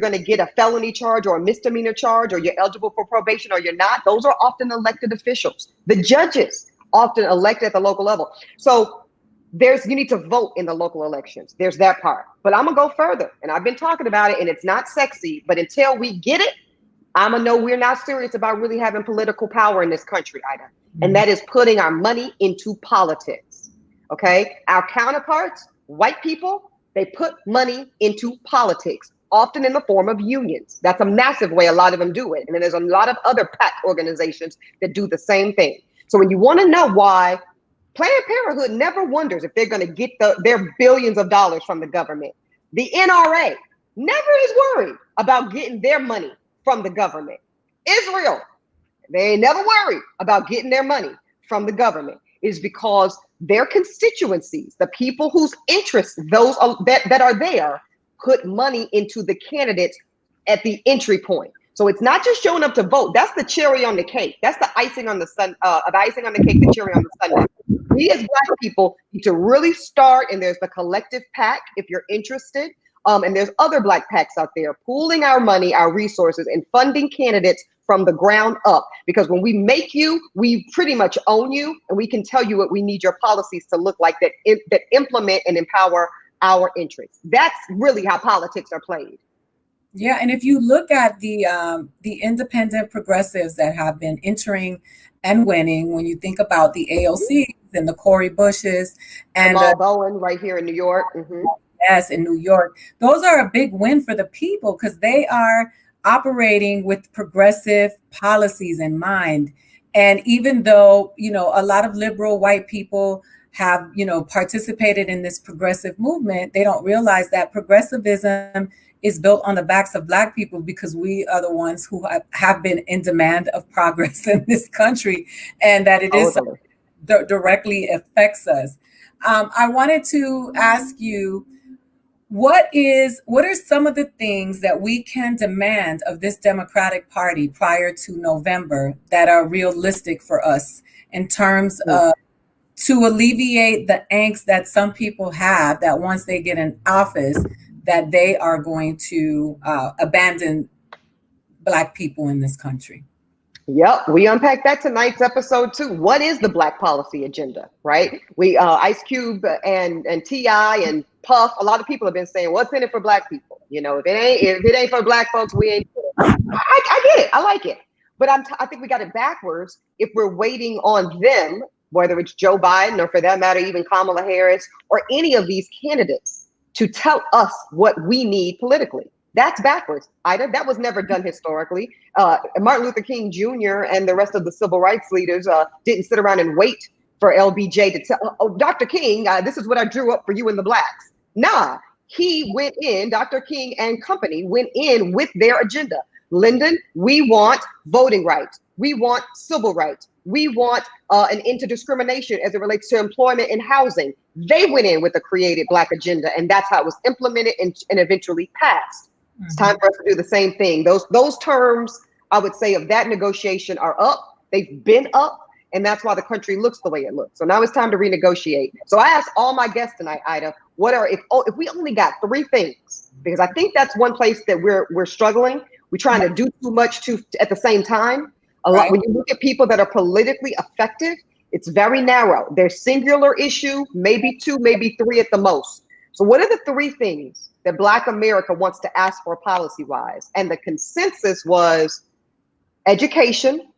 going to get a felony charge or a misdemeanor charge, or you're eligible for probation or you're not. Those are often elected officials. The judges often elected at the local level. So you need to vote in the local elections. There's that part. But I'm gonna go further, and I've been talking about it, and it's not sexy. But until we get it, I'm gonna know we're not serious about really having political power in this country, Ida. And that is putting our money into politics. Okay, our counterparts, white people, they put money into politics, often in the form of unions. That's a massive way a lot of them do it. And then there's a lot of other PAC organizations that do the same thing. So when you want to know why, Planned Parenthood never wonders if they're going to get their billions of dollars from the government. The NRA never is worried about getting their money from the government. Israel, they never worry about getting their money from the government. Is because their constituencies, the people whose interests those that are there, put money into the candidates at the entry point. So it's not just showing up to vote. That's the cherry on the cake. That's the icing on the sun, the icing on the cake, the cherry on the sundae. We as Black people need to really start, and there's the collective PAC if you're interested. And there's other Black PACs out there pooling our money, our resources, and funding candidates from the ground up. Because when we make you, we pretty much own you, and we can tell you what we need your policies to look like that implement and empower our interests. That's really how politics are played. Yeah, and if you look at the independent progressives that have been entering and winning, when you think about the AOCs and the Cori Bushes and Jamal Bowen right here in New York. Yes, in New York, those are a big win for the people because they are operating with progressive policies in mind. And even though, a lot of liberal white people have, participated in this progressive movement, they don't realize that progressivism is built on the backs of Black people because we are the ones who have been in demand of progress in this country, and that it is directly affects us. I wanted to ask you, what are some of the things that we can demand of this Democratic Party prior to November that are realistic for us in terms of to alleviate the angst that some people have that once they get in office, that they are going to abandon Black people in this country? Yep, we unpacked that tonight's episode too. What is the Black policy agenda, right? We Ice Cube and T.I. and Puff, a lot of people have been saying, what's in it for Black people? If it ain't for Black folks, we ain't. I get it. I like it. But I think we got it backwards if we're waiting on them, whether it's Joe Biden or for that matter, even Kamala Harris or any of these candidates, to tell us what we need politically. That's backwards, Ida. That was never done historically. Martin Luther King Jr. and the rest of the civil rights leaders didn't sit around and wait for LBJ to tell, Dr. King, this is what I drew up for you and the Blacks. Nah, he went in, Dr. King and company went in with their agenda. Lyndon, we want voting rights. We want civil rights. We want an end to discrimination as it relates to employment and housing. They went in with a created Black agenda, and that's how it was implemented and eventually passed. It's time for us to do the same thing. Those terms, I would say, of that negotiation are up. They've been up, and that's why the country looks the way it looks. So now it's time to renegotiate. So I asked all my guests tonight, Ida, if we only got 3 things, because I think that's one place that we're struggling. We're trying to do too much at the same time. When you look at people that are politically effective, it's very narrow. Their singular issue, maybe 2, maybe 3 at the most. So what are the 3 things that Black America wants to ask for policy-wise? And the consensus was education,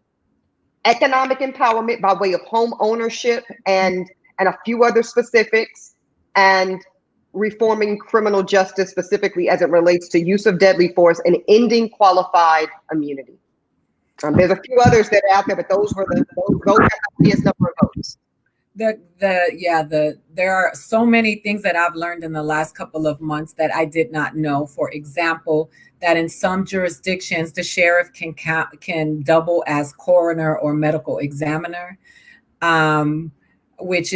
economic empowerment by way of home ownership and a few other specifics, and reforming criminal justice specifically as it relates to use of deadly force and ending qualified immunity. There's a few others that are out there, but those got the highest number of votes. There are so many things that I've learned in the last couple of months that I did not know. For example, that in some jurisdictions, the sheriff can double as coroner or medical examiner, which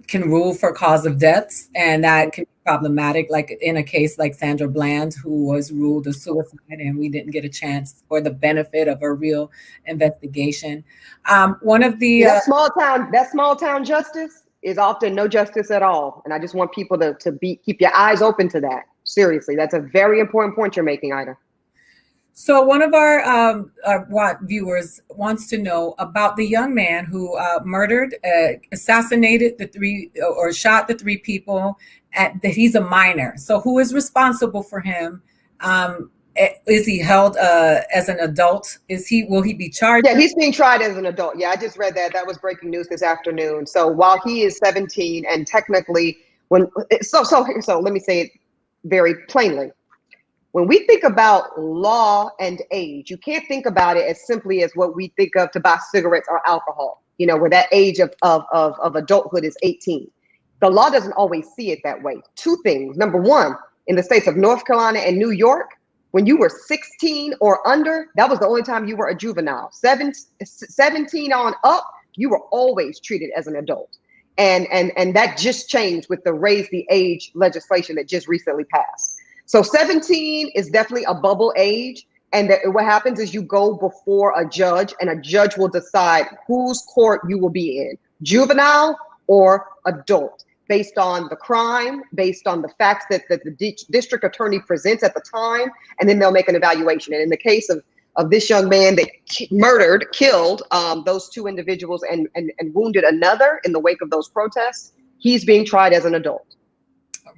can rule for cause of deaths, and that can be problematic. Like in a case like Sandra Bland, who was ruled a suicide, and we didn't get a chance or the benefit of a real investigation. One of the that small town justice is often no justice at all, and I just want people to keep your eyes open to that. Seriously, that's a very important point you're making, Aida. So one of our viewers wants to know about the young man who assassinated shot the three people. That he's a minor. So who is responsible for him? Is he held as an adult? Will he be charged? Yeah, he's being tried as an adult. Yeah, I just read that. That was breaking news this afternoon. So while he is 17, and technically, so let me say it very plainly. When we think about law and age, you can't think about it as simply as what we think of to buy cigarettes or alcohol, where that age of adulthood is 18. The law doesn't always see it that way. Two things. Number one, in the states of North Carolina and New York, when you were 16 or under, that was the only time you were a juvenile. 17 on up, you were always treated as an adult. And that just changed with the raise the age legislation that just recently passed. So 17 is definitely a bubble age. And what happens is you go before a judge, and a judge will decide whose court you will be in, juvenile or adult, based on the crime, based on the facts that the district attorney presents at the time, and then they'll make an evaluation. And in the case of this young man that killed those two individuals and wounded another in the wake of those protests, he's being tried as an adult.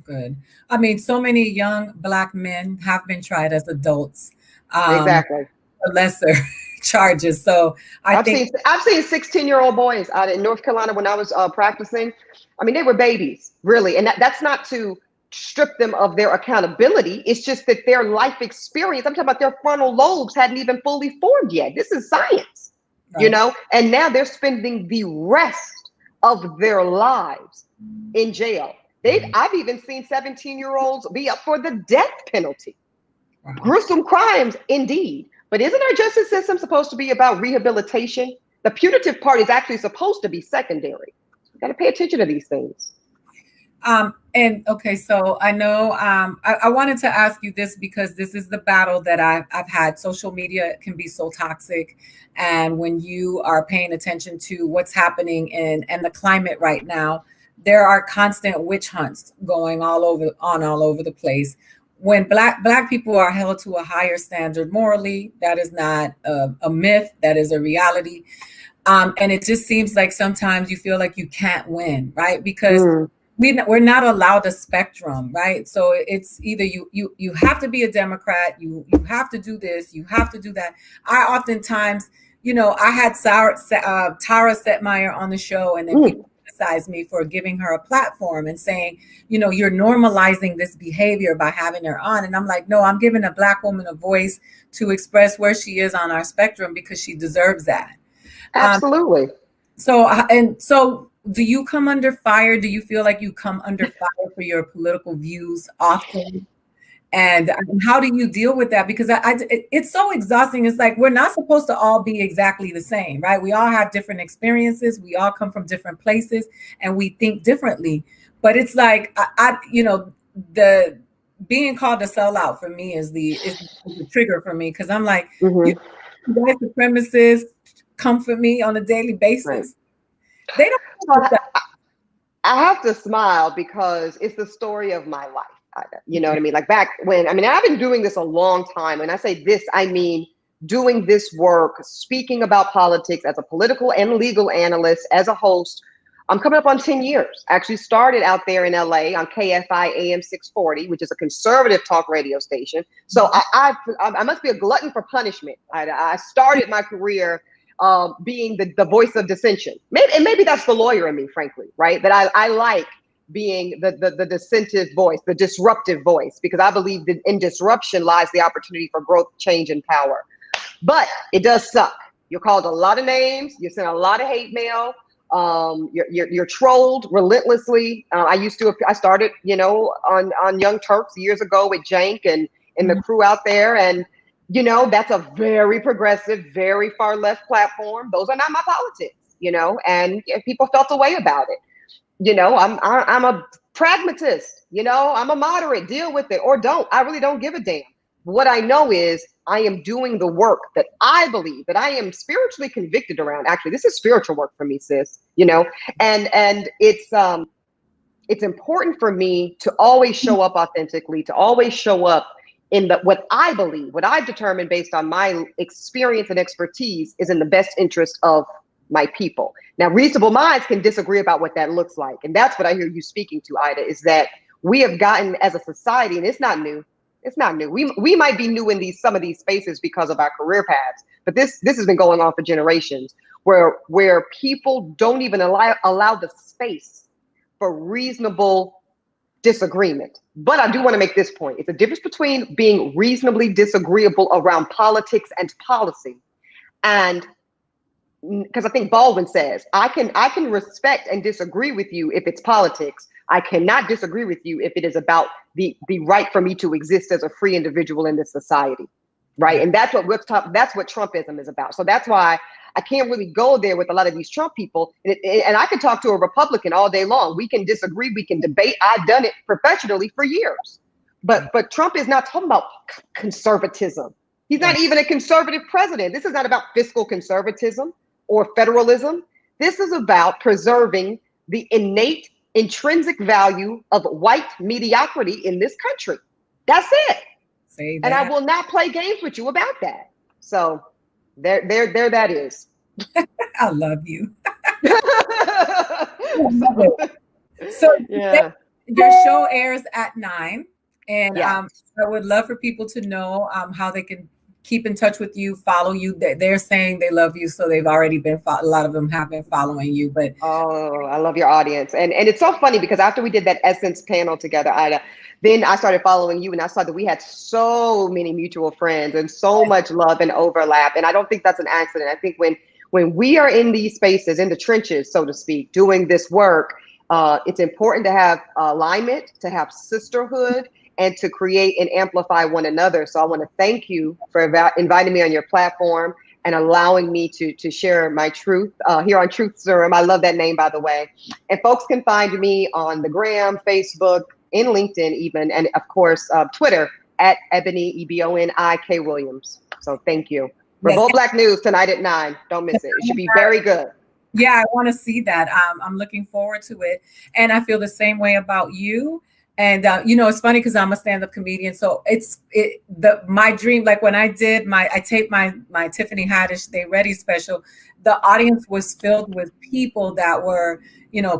Good. I mean, so many young Black men have been tried as adults. Exactly. For lesser charges. So I've seen 16-year-old boys out in North Carolina when I was practicing. I mean, they were babies, really. And that's not to strip them of their accountability. It's just that their life experience, I'm talking about their frontal lobes, hadn't even fully formed yet. This is science, right. And now they're spending the rest of their lives in jail. I've even seen 17-year-olds be up for the death penalty. Wow. Gruesome crimes, indeed. But isn't our justice system supposed to be about rehabilitation? The punitive part is actually supposed to be secondary. You got to pay attention to these things. So I know I wanted to ask you this because this is the battle that I've had. Social media can be so toxic. And when you are paying attention to what's happening and the climate right now, there are constant witch hunts going all over the place. When black people are held to a higher standard morally, that is not a myth, that is a reality. And it just seems like sometimes you feel like you can't win, right? Because we're not allowed a spectrum, right? So it's either you have to be a Democrat, you have to do this, you have to do that. I oftentimes, I had Tara Setmeyer on the show, and then people criticized me for giving her a platform and saying, you're normalizing this behavior by having her on. And I'm like, no, I'm giving a Black woman a voice to express where she is on our spectrum because she deserves that. Absolutely. So do you come under fire? Do you feel like you come under fire for your political views often? And how do you deal with that? Because it's so exhausting. It's like we're not supposed to all be exactly the same, right? We all have different experiences. We all come from different places, and we think differently. But it's like the being called a sellout for me is the trigger for me, because I'm like, white supremacists comfort me on a daily basis. Right. They don't. I have to smile because it's the story of my life. You know what I mean? Like back when, I've been doing this a long time. When I say this, I mean doing this work, speaking about politics as a political and legal analyst, as a host. I'm coming up on 10 years. I actually started out there in LA on KFI AM 640, which is a conservative talk radio station. So I must be a glutton for punishment. I started my career being the voice of dissension. Maybe that's the lawyer in me, frankly, right? That I like being the dissentive voice, the disruptive voice, because I believe that in disruption lies the opportunity for growth, change, and power. But it does suck. You're called a lot of names. You send a lot of hate mail. You're trolled relentlessly. I started, on Young Turks years ago with Jank and the crew out there. And, that's a very progressive, very far left platform. Those are not my politics, and people felt a way about it. I'm a pragmatist, I'm a moderate, deal with it or don't. I really don't give a damn. What I know is I am doing the work that I believe, that I am spiritually convicted around. Actually, this is spiritual work for me, sis, and it's important for me to always show up authentically, to always show up in what I believe, what I've determined based on my experience and expertise is in the best interest of my people. Now, reasonable minds can disagree about what that looks like. And that's what I hear you speaking to, Aida, is that we have gotten as a society, and it's not new. It's not new. We might be new in some of these spaces because of our career paths, but this has been going on for generations where people don't even allow the space for reasonable disagreement. But I do want to make this point. It's a difference between being reasonably disagreeable around politics and policy. And because I think Baldwin says, I can respect and disagree with you if it's politics. I cannot disagree with you if it is about the right for me to exist as a free individual in this society, right? And that's what Trumpism is about. So that's why I can't really go there with a lot of these Trump people. And I can talk to a Republican all day long. We can disagree, we can debate. I've done it professionally for years. But Trump is not talking about conservatism. He's not even a conservative president. This is not about fiscal conservatism or federalism. This is about preserving the innate intrinsic value of white mediocrity in this country. That's it. Say that. And I will not play games with you about that. So there that is. I love you. So yeah. Your show airs at 9, and Yes. I would love for people to know how they can keep in touch with you, follow you. They're saying they love you, so they've already been. A lot of them have been following you. But I love your audience, and it's so funny because after we did that Essence panel together, Aida, then I started following you, and I saw that we had so many mutual friends and so much love and overlap. And I don't think that's an accident. I think when we are in these spaces, in the trenches, so to speak, doing this work, it's important to have alignment, to have sisterhood, and to create and amplify one another. So I want to thank you for inviting me on your platform and allowing me to share my truth here on Truth Serum. I love that name, by the way. And folks can find me on the Gram, Facebook, and LinkedIn even, and of course, Twitter at Eboni, Eboni K Williams. So thank you. Revolt Black News tonight at 9. Don't miss it. It should be very good. Yeah, I want to see that. I'm looking forward to it. And I feel the same way about you. And it's funny because I'm a stand-up comedian, so my dream. Like when I taped my Tiffany Haddish They Ready special, the audience was filled with people that were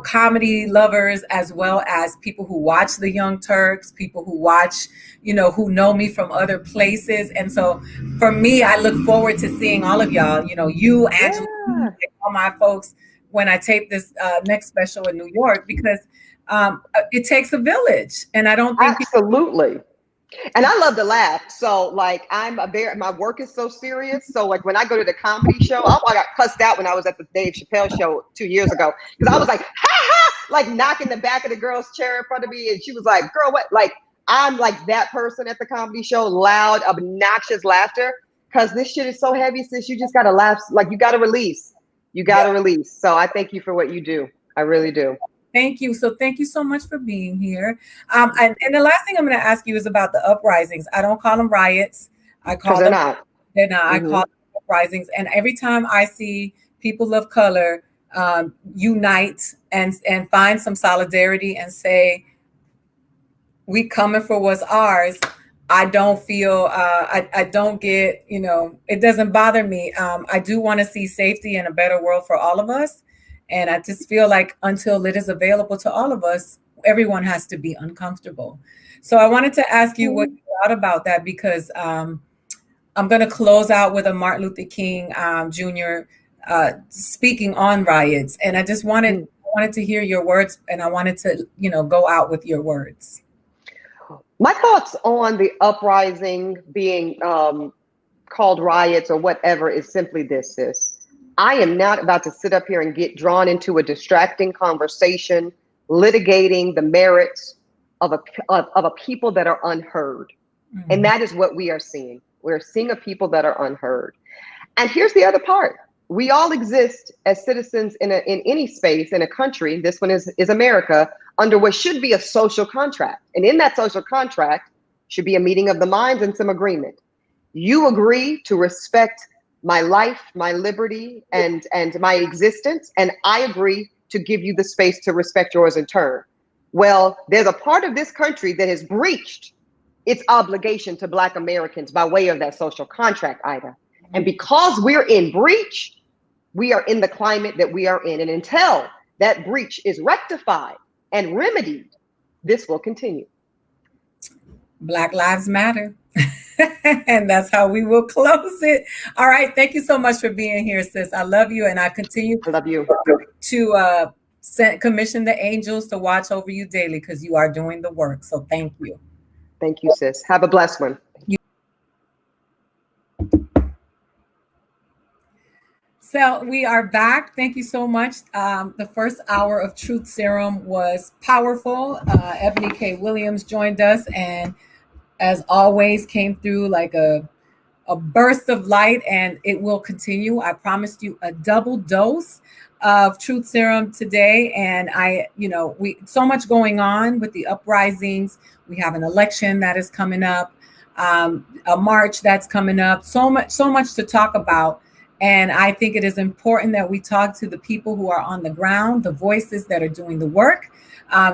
comedy lovers, as well as people who watch the Young Turks, people who watch who know me from other places. And so for me, I look forward to seeing all of y'all. You, Angela, all my folks when I tape this next special in New York, because it takes a village, and I don't think absolutely. And I love to laugh. So like my work is so serious. So like when I go to the comedy show, I got cussed out when I was at the Dave Chappelle show 2 years ago because I was like, ha ha, like knocking the back of the girl's chair in front of me, and she was like, girl, what? Like I'm like that person at the comedy show, loud, obnoxious laughter, because this shit is so heavy, sis. You just gotta laugh, like you gotta release. You gotta release. So I thank you for what you do. I really do. Thank you. So thank you so much for being here. And the last thing I'm going to ask you is about the uprisings. I don't call them riots. I call them not. They're not. I call them uprisings. And every time I see people of color unite and find some solidarity and say, we coming for what's ours, I don't feel, I don't get, it doesn't bother me. I do want to see safety and a better world for all of us. And I just feel like until it is available to all of us, everyone has to be uncomfortable. So I wanted to ask you what you thought about that, because I'm going to close out with a Martin Luther King Jr. Speaking on riots. And I just wanted to hear your words, and I wanted to, go out with your words. My thoughts on the uprising being called riots or whatever is simply this, sis. I am not about to sit up here and get drawn into a distracting conversation, litigating the merits of a people that are unheard. Mm-hmm. And that is what we are seeing. We're seeing a people that are unheard. And here's the other part. We all exist as citizens in any space, in a country, this one is America, under what should be a social contract. And in that social contract should be a meeting of the minds and some agreement. You agree to respect my life, my liberty, and my existence, and I agree to give you the space to respect yours in turn. Well, there's a part of this country that has breached its obligation to Black Americans by way of that social contract, Ida. And because we're in breach, we are in the climate that we are in. And until that breach is rectified and remedied, this will continue. Black Lives Matter. And that's how we will close it. All right. Thank you so much for being here, sis. I love you. And I continue I love you. To commission the angels to watch over you daily, because you are doing the work. So thank you. Thank you, sis. Have a blessed one. So we are back. Thank you so much. The first hour of Truth Serum was powerful. Eboni K Williams joined us, and as always, came through like a burst of light, and it will continue. I promised you a double dose of Truth Serum today, and we so much going on with the uprisings. We have an election that is coming up, a march that's coming up. So much to talk about. And I think it is important that we talk to the people who are on the ground, the voices that are doing the work.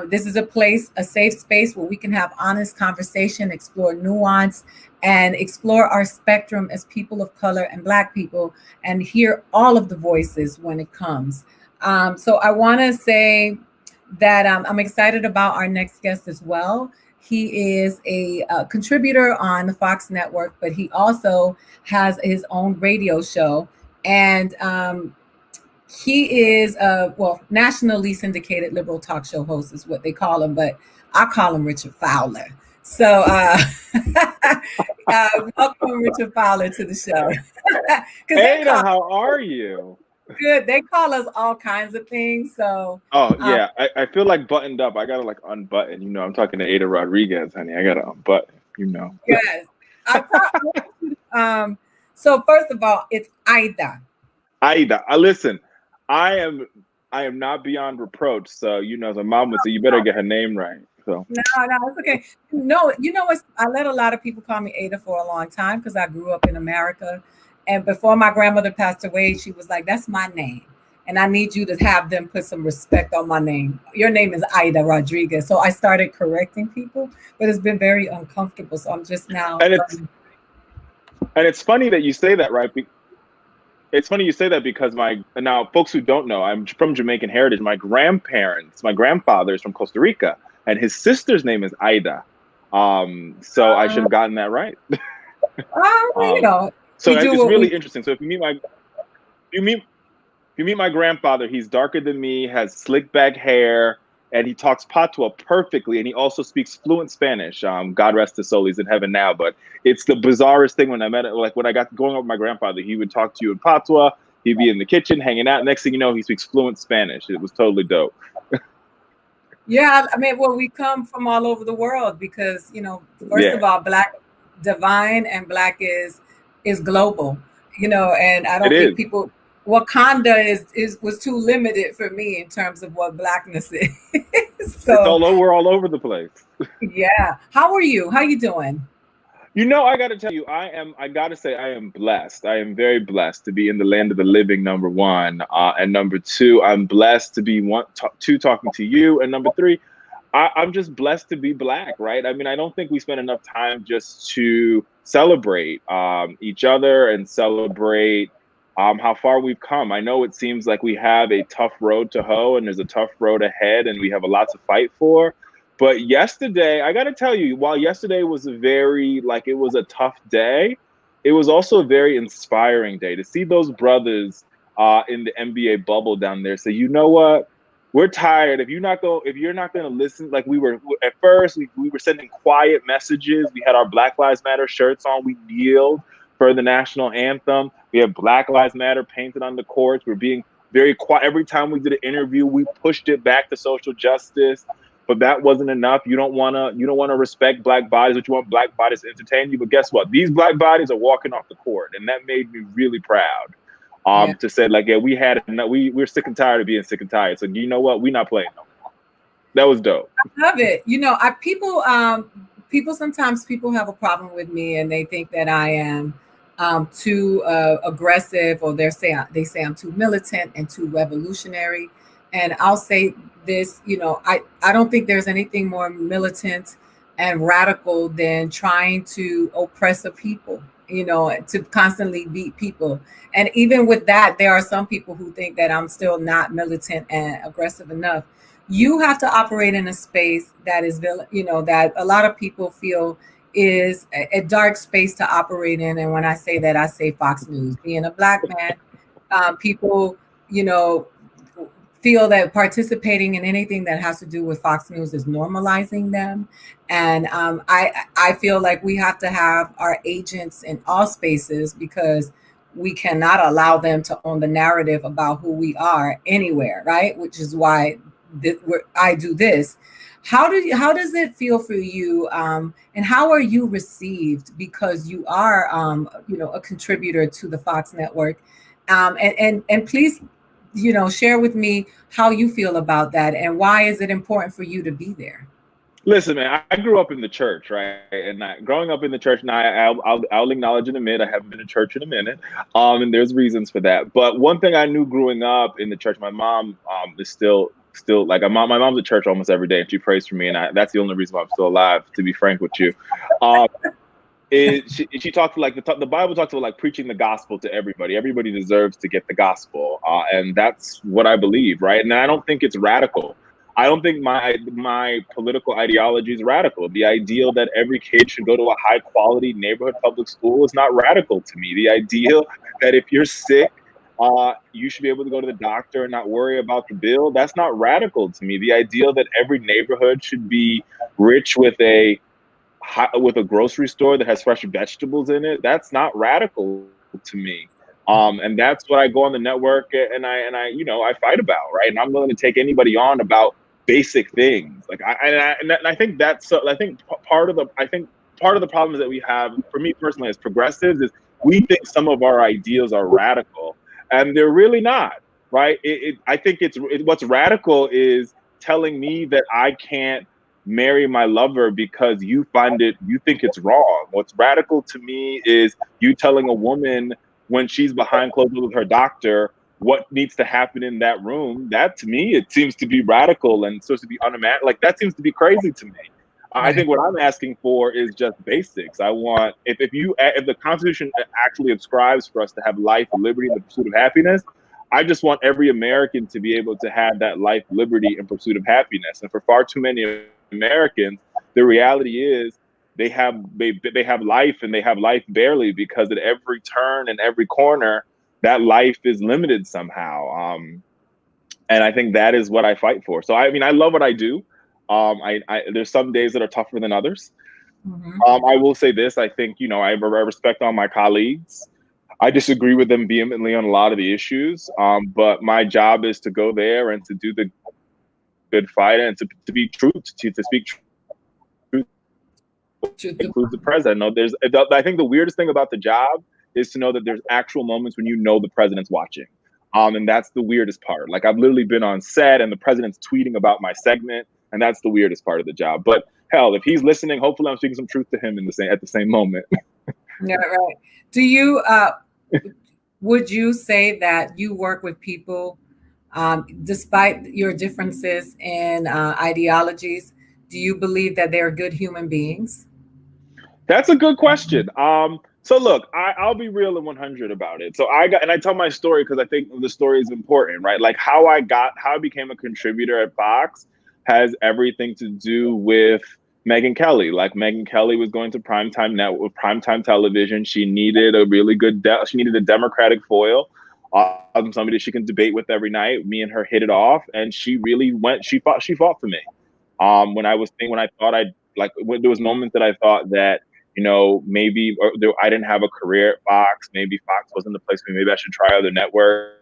This is a safe space where we can have honest conversation, explore nuance, and explore our spectrum as people of color and Black people, and hear all of the voices when it comes. So I want to say that I'm excited about our next guest as well. He is a contributor on the Fox network, but he also has his own radio show. And he is nationally syndicated liberal talk show host is what they call him, but I call him Richard Fowler. So welcome Richard Fowler to the show. Aida, how are you? Good. They call us all kinds of things. So yeah, I feel like buttoned up. I gotta like unbutton. I'm talking to Aida Rodriguez, honey. I gotta unbutton. Yes. So first of all, it's Aida. Aida. Listen, I am not beyond reproach. So the mom would say, you better get her name right. So no, it's okay. No, I let a lot of people call me Aida for a long time because I grew up in America. And before my grandmother passed away, she was like, that's my name. And I need you to have them put some respect on my name. Your name is Aida Rodriguez. So I started correcting people, but it's been very uncomfortable. So I'm just now. And it's funny that you say that, right? It's funny you say that because now folks who don't know, I'm from Jamaican heritage. My grandfather is from Costa Rica, and his sister's name is Aida. So I should have gotten that right. So it's really interesting. So if you meet my grandfather, he's darker than me, has slick back hair, and he talks patois perfectly, and he also speaks fluent Spanish. God rest his soul, he's in heaven now. But it's the bizarrest thing when I met it. Like when I got going with my grandfather, he would talk to you in patois. He'd be in the kitchen hanging out. Next thing you know, he speaks fluent Spanish. It was totally dope. Yeah, I mean, well, we come from all over the world because first of all, Black divine and Black is global. And I don't think people. Wakanda was too limited for me in terms of what Blackness is. So we're all over the place. Yeah. How are you? How you doing? I got to tell you, I got to say I am blessed. I am very blessed to be in the land of the living, number one. And number two, I'm blessed to be talking to you. And number three, I'm just blessed to be Black, right? I mean, I don't think we spend enough time just to celebrate each other and celebrate how far we've come. I know it seems like we have a tough road to hoe and there's a tough road ahead and we have a lot to fight for. But yesterday, I got to tell you, while yesterday was it was a tough day, it was also a very inspiring day to see those brothers in the NBA bubble down there say, you know what? We're tired. If you're not going to listen, like we were at first, we were sending quiet messages. We had our Black Lives Matter shirts on. We kneeled. for the national anthem. We have Black Lives Matter painted on the courts. We're being very quiet. Every time we did an interview, we pushed it back to social justice. But that wasn't enough. You don't wanna respect Black bodies, but you want Black bodies to entertain you. But guess what? These Black bodies are walking off the court, and that made me really proud. To say like, yeah, we're sick and tired of being sick and tired. So you know what? We're not playing no more. That was dope. I love it. You know, sometimes people have a problem with me, and they think that I am too aggressive, or they say I'm too militant and too revolutionary. And I'll say this, you know, I don't think there's anything more militant and radical than trying to oppress a people, you know, to constantly beat people. And even with that, there are some people who think that I'm still not militant and aggressive enough. You have to operate in a space that is, you know, that a lot of people feel is a dark space to operate in. And when I say that, I say Fox News. Being a Black man, people, you know, feel that participating in anything that has to do with Fox News is normalizing them. And I feel like we have to have our agents in all spaces, because we cannot allow them to own the narrative about who we are anywhere, right? Which is why I do this. How does it feel for you, and how are you received? Because you are, you know, a contributor to the Fox network, and please, you know, share with me how you feel about that, and why is it important for you to be there? Listen, man, I grew up in the church, right? And growing up in the church, now I'll acknowledge and admit I haven't been to church in a minute, and there's reasons for that. But one thing I knew growing up in the church, my mom is still like, my mom's at church almost every day, and she prays for me, and that's the only reason why I'm still alive, to be frank with you. She talked like the Bible talks about like preaching the gospel to everybody. Everybody deserves to get the gospel, and that's what I believe, right? And I don't think it's radical. I don't think my political ideology is radical. The ideal that every kid should go to a high quality neighborhood public school is not radical to me. The ideal that if you're sick, you should be able to go to the doctor and not worry about the bill, that's not radical to me. The ideal that every neighborhood should be rich with a grocery store that has fresh vegetables in it, that's not radical to me. And that's what I go on the network and I you know, I fight about, right? And I'm willing to take anybody on about basic things. Like I think that's part of the problems that we have, for me personally as progressives, is we think some of our ideals are radical, and they're really not, right? I think what's radical is telling me that I can't marry my lover because you think it's wrong. What's radical to me is you telling a woman when she's behind closed doors with her doctor what needs to happen in that room. That, to me, it seems to be radical and supposed to be unimaginable. Like, that seems to be crazy to me. I think what I'm asking for is just basics. I want, if the Constitution actually ascribes for us to have life, liberty, and the pursuit of happiness, I just want every American to be able to have that life, liberty, and pursuit of happiness. And for far too many Americans, the reality is they have life, and they have life barely, because at every turn and every corner, that life is limited somehow. And I think that is what I fight for. So I mean, I love what I do. There's some days that are tougher than others. Mm-hmm. I will say this: I think, you know, I respect all my colleagues. I disagree with them vehemently on a lot of the issues, but my job is to go there and to do the good fight, and to be true, to speak truth, includes the president. I think the weirdest thing about the job is to know that there's actual moments when you know the president's watching, and that's the weirdest part. Like, I've literally been on set and the president's tweeting about my segment, and that's the weirdest part of the job. But hell, if he's listening, hopefully I'm speaking some truth to him at the same moment. Yeah, right. Do you would you say that you work with people, despite your differences in ideologies? Do you believe that they're good human beings? That's a good question. So look, I'll be real and 100 about it. So I tell my story because I think the story is important, right? Like, how I became a contributor at Fox has everything to do with Megyn Kelly. Like, Megyn Kelly was going to primetime television. She needed a really good, she needed a Democratic foil, somebody she can debate with every night. Me and her hit it off, and she really she fought for me. When there was moments that I thought that maybe I didn't have a career at Fox. Maybe Fox wasn't the place for me. Maybe I should try other networks.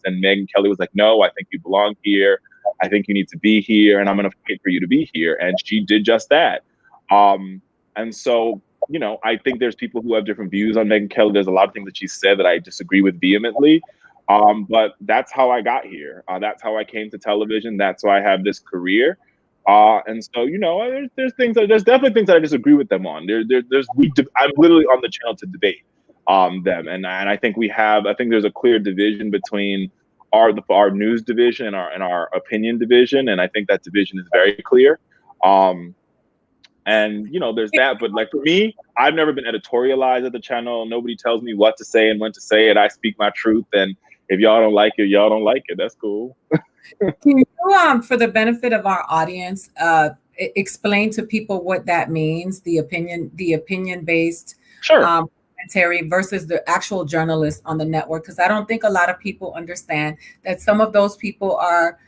And Megyn Kelly was like, no, I think you belong here. I think you need to be here, and I'm going to fight for you to be here. And she did just that. And so, I think there's people who have different views on Megyn Kelly. There's a lot of things that she said that I disagree with vehemently. But that's how I got here. That's how I came to television. That's why I have this career. And so, there's definitely things that I disagree with them on. I'm literally on the channel to debate them. And I think there's a clear division between our news division and our opinion division. And I think that division is very clear. And there's that, but like for me, I've never been editorialized at the channel. Nobody tells me what to say and when to say it. I speak my truth, and if y'all don't like it, y'all don't like it. That's cool. Can you, for the benefit of our audience, explain to people what that means? The opinion-based commentary versus the actual journalists on the network, because I don't think a lot of people understand that some of those people are.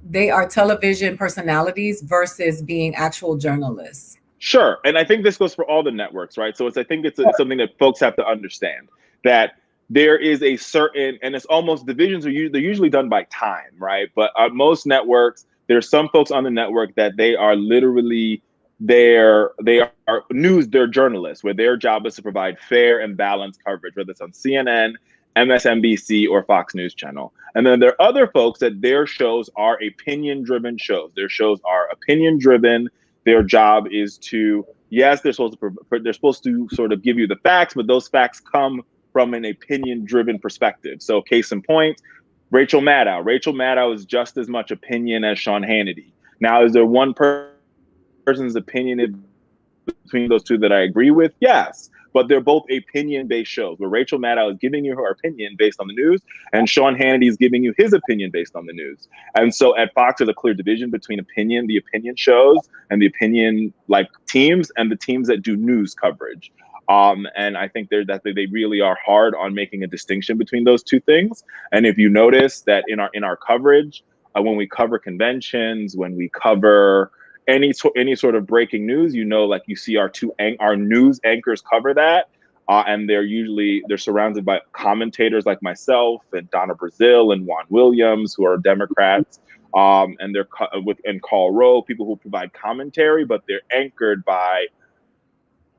They are television personalities versus being actual journalists. Sure. And I think this goes for all the networks, right? So I think it's something that folks have to understand, that there is a certain, and it's almost, divisions they're usually done by time, right? But on most networks, there's some folks on the network that they are literally, they are they're journalists, where their job is to provide fair and balanced coverage, whether it's on CNN, MSNBC, or Fox News Channel. And then there are other folks that their shows are opinion-driven shows. Their shows are opinion-driven. Their job is to, yes, they're supposed to sort of give you the facts, but those facts come from an opinion-driven perspective. So case in point, Rachel Maddow. Rachel Maddow is just as much opinion as Sean Hannity. Now, is there one person's opinion between those two that I agree with? Yes. But they're both opinion-based shows, where Rachel Maddow is giving you her opinion based on the news, and Sean Hannity is giving you his opinion based on the news. And so at Fox, there's a clear division between the opinion shows and the opinion teams, and the teams that do news coverage. And I think they really are hard on making a distinction between those two things. And if you notice that in our coverage, when we cover conventions, when we cover any sort of breaking news, you see our news anchors cover that, and they're surrounded by commentators like myself and Donna Brazile and Juan Williams, who are Democrats, and they're and Karl Rove, people who provide commentary, but they're anchored by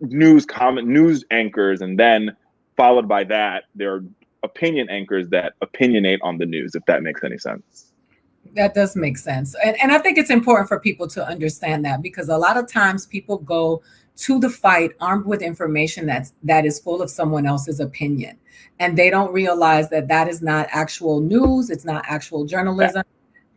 news anchors, and then followed by that, there are opinion anchors that opinionate on the news, if that makes any sense. That does make sense. And I think it's important for people to understand that, because a lot of times people go to the fight armed with information that is full of someone else's opinion. And they don't realize that is not actual news. It's not actual journalism,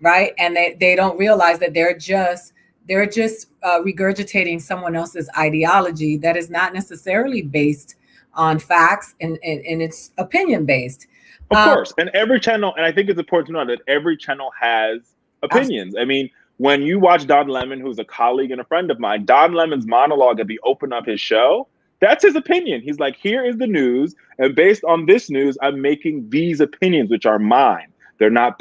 right? And they don't realize that they're just regurgitating someone else's ideology that is not necessarily based on facts, and it's opinion based. Of course. And every channel, and I think it's important to know that every channel has opinions. I mean, when you watch Don Lemon, who's a colleague and a friend of mine, Don Lemon's monologue at the open of his show, that's his opinion. He's like, here is the news, and based on this news, I'm making these opinions, which are mine. They're not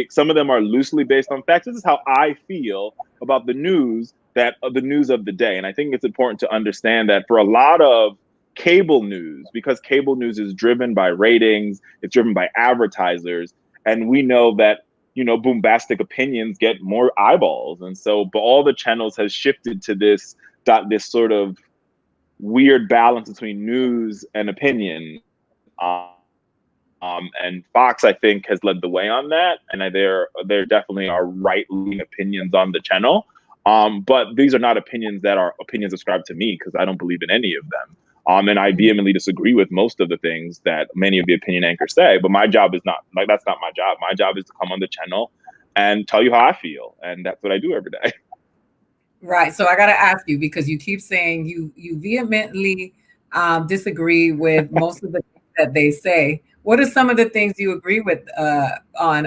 some of them are loosely based on facts. This is how I feel about the news of the day. And I think it's important to understand that for a lot of cable news, because cable news is driven by ratings, it's driven by advertisers, and we know that bombastic opinions get more eyeballs, and so but all the channels has shifted to this sort of weird balance between news and opinion, and Fox, I think, has led the way on that, and there definitely are right-leaning opinions on the channel, but these are not opinions that are opinions ascribed to me, because I don't believe in any of them. And I vehemently disagree with most of the things that many of the opinion anchors say, but my job is not, that's not my job. My job is to come on the channel and tell you how I feel. And that's what I do every day. Right. So I got to ask you, because you keep saying you vehemently disagree with most of the things that they say. What are some of the things you agree with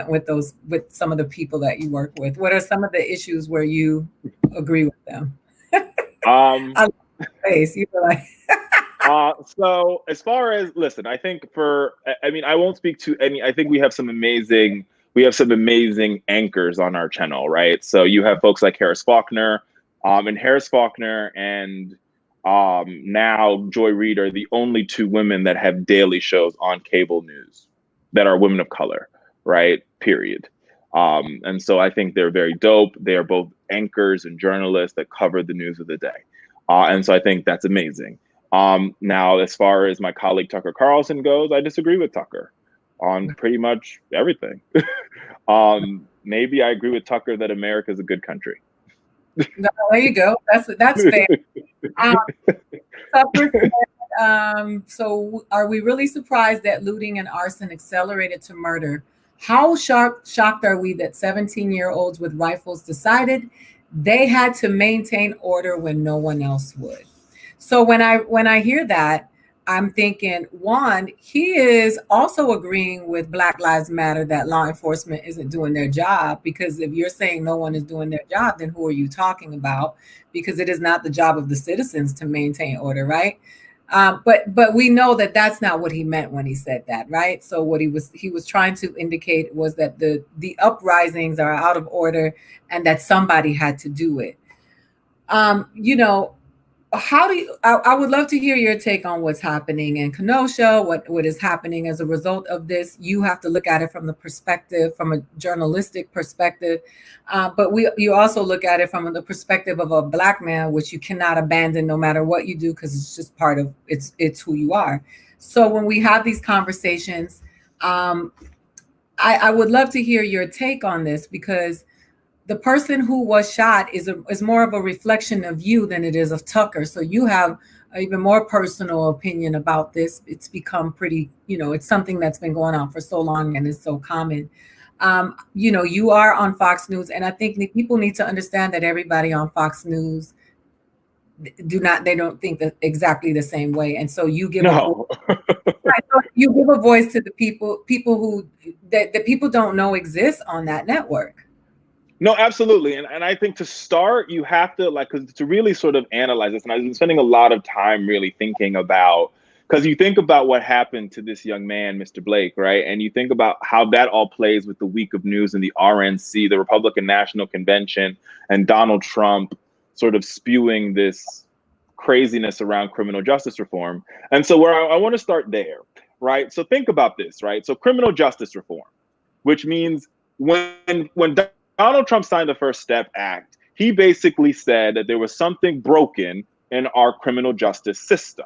with some of the people that you work with? What are some of the issues where you agree with them? I love your face. You feel like so as far as, listen, I think I won't speak to any, I think we have some amazing anchors on our channel, right? So you have folks like Harris Faulkner, and Harris Faulkner and Now Joy Reid are the only two women that have daily shows on cable news that are women of color, right? Period. And so I think they're very dope. They are both anchors and journalists that cover the news of the day. And so I think that's amazing. Now, as far as my colleague Tucker Carlson goes, I disagree with Tucker on pretty much everything. Maybe I agree with Tucker that America is a good country. No, there you go. That's fair. Tucker said, so are we really surprised that looting and arson accelerated to murder? How shocked are we that 17-year-olds with rifles decided they had to maintain order when no one else would? So when I hear that, I'm thinking, one, he is also agreeing with Black Lives Matter that law enforcement isn't doing their job, because if you're saying no one is doing their job, then who are you talking about? Because it is not the job of the citizens to maintain order, right? But we know that that's not what he meant when he said that, right? So what he was trying to indicate was that the uprisings are out of order and that somebody had to do it. How do you, I would love to hear your take on what's happening in Kenosha, what is happening as a result of this. You have to look at it from a journalistic perspective, but you also look at it from the perspective of a Black man, which you cannot abandon no matter what you do, because it's just part of it's who you are. So when we have these conversations, I would love to hear your take on this, because the person who was shot is more of a reflection of you than it is of Tucker. So you have an even more personal opinion about this. It's become pretty, it's something that's been going on for so long and is so common. You are on Fox News, and I think people need to understand that everybody on Fox News they don't think that exactly the same way. And so you give you give a voice to the people who that people don't know exist on that network. No, absolutely. And I think to start, you have to to really sort of analyze this. And I've been spending a lot of time really thinking about, because you think about what happened to this young man, Mr. Blake, right? And you think about how that all plays with the week of news and the RNC, the Republican National Convention, and Donald Trump sort of spewing this craziness around criminal justice reform. And so where I want to start there, right? So think about this, right? So criminal justice reform, which means when Donald Trump signed the First Step Act, he basically said that there was something broken in our criminal justice system.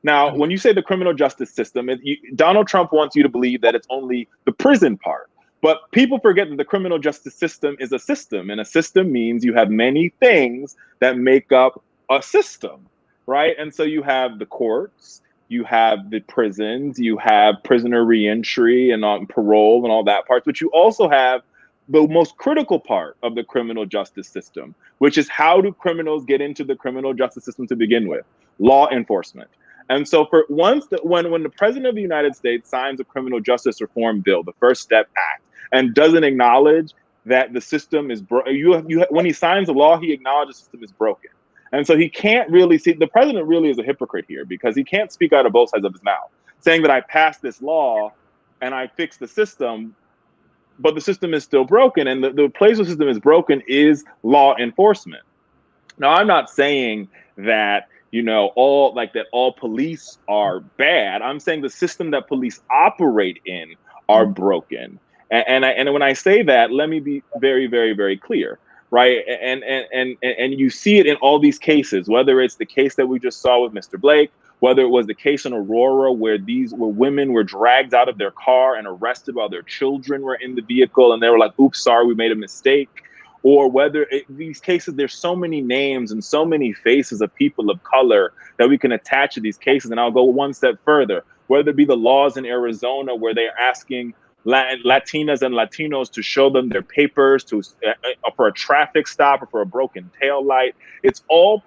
Now, when you say the criminal justice system, Donald Trump wants you to believe that it's only the prison part. But people forget that the criminal justice system is a system, and a system means you have many things that make up a system, right? And so you have the courts, you have the prisons, you have prisoner reentry and parole and all that part, but you also have the most critical part of the criminal justice system, which is how do criminals get into the criminal justice system to begin with? Law enforcement. And so when the president of the United States signs a criminal justice reform bill, the First Step Act, and doesn't acknowledge that the system is when he signs a law, he acknowledges the system is broken. And so he can't really see, the president really is a hypocrite here, because he can't speak out of both sides of his mouth, saying that I passed this law and I fixed the system, but the system is still broken. And the place where the system is broken is law enforcement. Now, I'm not saying that, all police are bad. I'm saying the system that police operate in are broken. And when I say that, let me be very, very, very clear, right? And you see it in all these cases, whether it's the case that we just saw with Mr. Blake, whether it was the case in Aurora where women were dragged out of their car and arrested while their children were in the vehicle and they were like, oops, sorry, we made a mistake. Or these cases, there's so many names and so many faces of people of color that we can attach to these cases. And I'll go one step further, whether it be the laws in Arizona where they're asking Latinas and Latinos to show them their papers for a traffic stop or for a broken taillight. It's all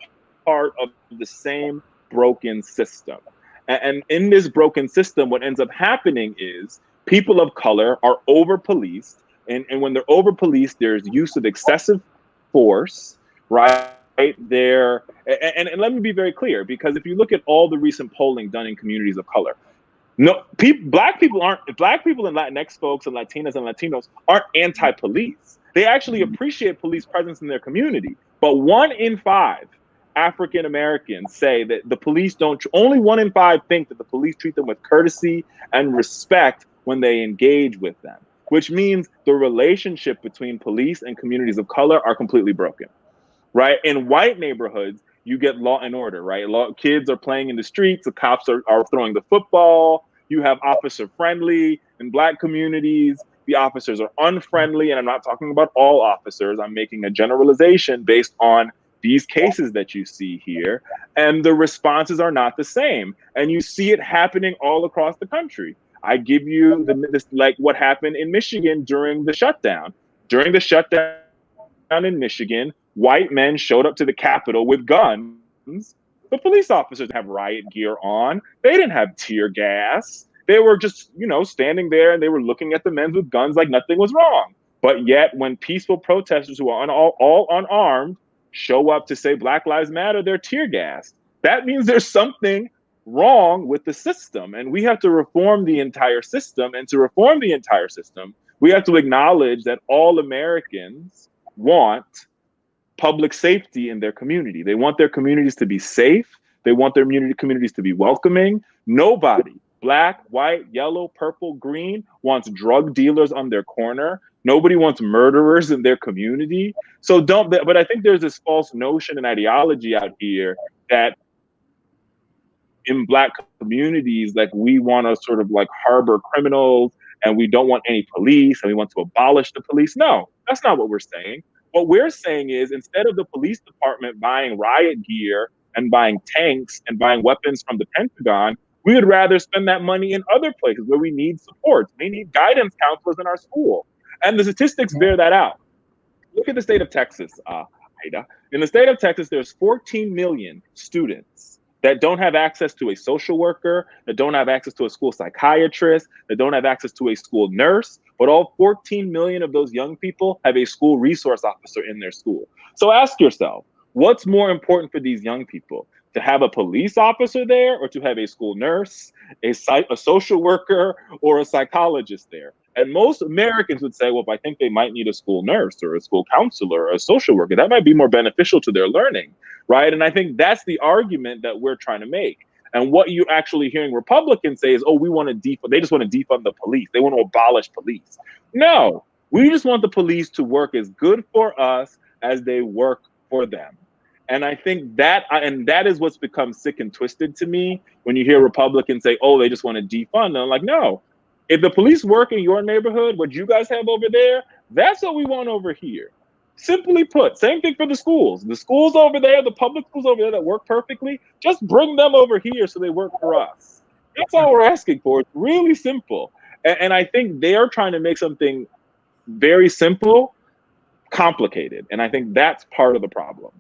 part of the same broken system. And in this broken system, what ends up happening is people of color are over-policed. And when they're over-policed, there's use of excessive force, right? There, and let me be very clear, because if you look at all the recent polling done in communities of color, Black people and Latinx folks and Latinas and Latinos aren't anti-police. They actually appreciate police presence in their community. But 1 in 5 African Americans say that the police don't, only 1 in 5 think that the police treat them with courtesy and respect when they engage with them, which means the relationship between police and communities of color are completely broken, right? In white neighborhoods, you get law and order, right? Kids are playing in the streets, the cops are throwing the football, you have officer friendly. In Black communities, the officers are unfriendly, and I'm not talking about all officers. I'm making a generalization based on these cases that you see here, and the responses are not the same. And you see it happening all across the country. I give you like what happened in Michigan during the shutdown. During the shutdown in Michigan, white men showed up to the Capitol with guns. The police officers have riot gear on. They didn't have tear gas. They were just, standing there, and they were looking at the men with guns like nothing was wrong. But yet when peaceful protesters who are all unarmed show up to say Black Lives Matter, they're tear gassed. That means there's something wrong with the system, and we have to reform the entire system. And to reform the entire system, we have to acknowledge that all Americans want public safety in their community. They want their communities to be safe. They want their communities to be welcoming. Nobody, Black, white, yellow, purple, green, wants drug dealers on their corner. Nobody wants murderers in their community. So but I think there's this false notion and ideology out here that in Black communities, like, we want to sort of like harbor criminals, and we don't want any police, and we want to abolish the police. No, that's not what we're saying. What we're saying is, instead of the police department buying riot gear and buying tanks and buying weapons from the Pentagon, we would rather spend that money in other places where we need support. We need guidance counselors in our school. And the statistics bear that out. Look at the state of Texas, Aida. In the state of Texas, there's 14 million students that don't have access to a social worker, that don't have access to a school psychiatrist, that don't have access to a school nurse, but all 14 million of those young people have a school resource officer in their school. So ask yourself, what's more important for these young people? To have a police officer there, or to have a school nurse, a social worker, or a psychologist there? And most Americans would say, well, if I think they might need a school nurse or a school counselor or a social worker, that might be more beneficial to their learning, right? And I think that's the argument that we're trying to make. And what you're actually hearing Republicans say is, oh, they just want to defund the police. They want to abolish police. No, we just want the police to work as good for us as they work for them. And I think that is what's become sick and twisted to me when you hear Republicans say, oh, they just want to defund. And I'm like, no, if the police work in your neighborhood, what you guys have over there, that's what we want over here. Simply put, same thing for the schools. The schools over there, the public schools over there that work perfectly, just bring them over here so they work for us. That's all we're asking for. It's really simple. And I think they're trying to make something very simple complicated. And I think that's part of the problem.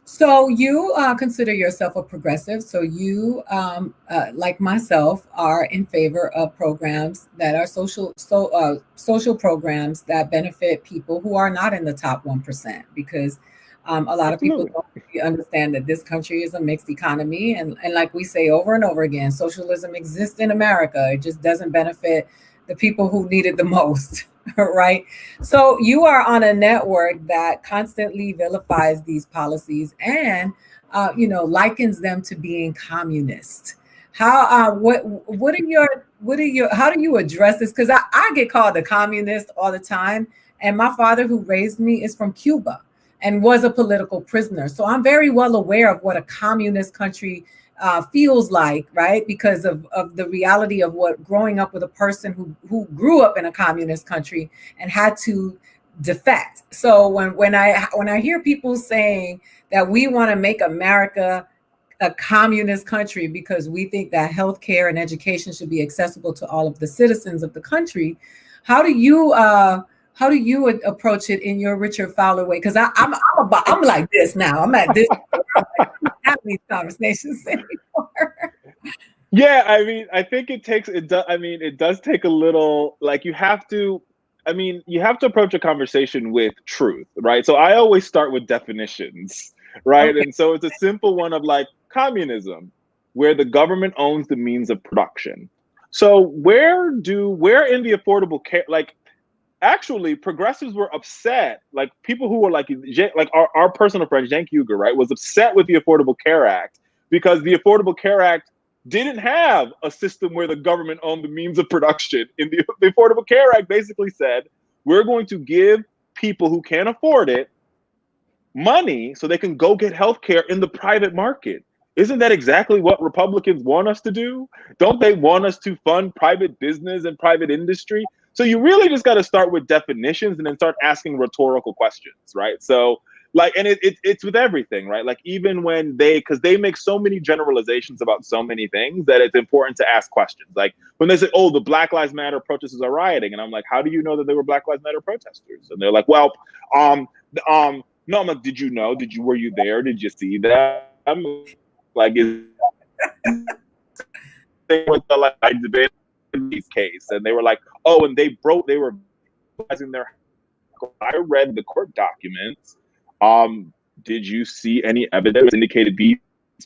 So you consider yourself a progressive. So you, like myself, are in favor of programs that are social programs that benefit people who are not in the top 1%, because a lot of people don't really understand that this country is a mixed economy. And like we say over and over again, socialism exists in America. It just doesn't benefit the people who need it the most. Right. So you are on a network that constantly vilifies these policies and, likens them to being communist. How do you address this? Because I get called a communist all the time. And my father, who raised me, is from Cuba and was a political prisoner. So I'm very well aware of what a communist country feels like, right? Because of the reality of what growing up with a person who grew up in a communist country and had to defect. So when I hear people saying that we want to make America a communist country because we think that healthcare and education should be accessible to all of the citizens of the country, how do you approach it in your Richard Fowler way? Because I'm like this now. I'm at this. Have these conversations anymore. Yeah, I mean, I think it does take a little, like, you have to approach a conversation with truth, right? So I always start with definitions, right? Okay. And so it's a simple one of like communism, where the government owns the means of production. So where in the Affordable Care, like, actually progressives were upset. Like people who were like our personal friend Cenk Uygur, right, was upset with the Affordable Care Act because the Affordable Care Act didn't have a system where the government owned the means of production. In the Affordable Care Act basically said, we're going to give people who can't afford it money so they can go get health care in the private market. Isn't that exactly what Republicans want us to do? Don't they want us to fund private business and private industry? So you really just got to start with definitions and then start asking rhetorical questions, right? So like, and it's with everything, right? Like even when because they make so many generalizations about so many things that it's important to ask questions. Like when they say, oh, the Black Lives Matter protesters are rioting. And I'm like, how do you know that they were Black Lives Matter protesters? And they're like, well, no, I'm like, did you know? Were you there? Did you see that? I'm like, they were like debating these case, and they were like, oh, and they were in their. I read the court documents. Did you see any evidence indicated these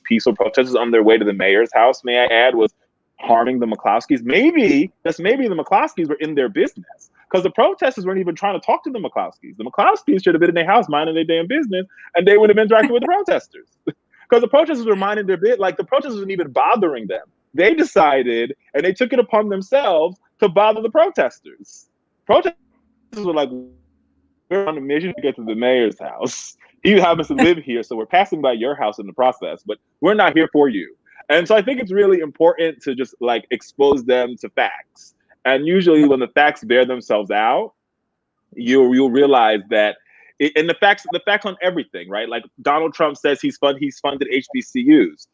peaceful protesters on their way to the mayor's house, may I add, was harming the McCloskeys? Maybe, just maybe the McCloskeys were in their business because the protesters weren't even trying to talk to the McCloskeys. The McCloskeys should have been in their house minding their damn business, and they would have interacted with the protesters. Because the protesters were minding their bit, like the protesters weren't even bothering them. They decided, and they took it upon themselves to bother the protesters. Protesters were like, we're on a mission to get to the mayor's house. He happens to live here, so we're passing by your house in the process, but we're not here for you. And so I think it's really important to just like expose them to facts. And usually when the facts bear themselves out, you'll realize that and the facts on everything, right? Like Donald Trump says he's funded HBCUs.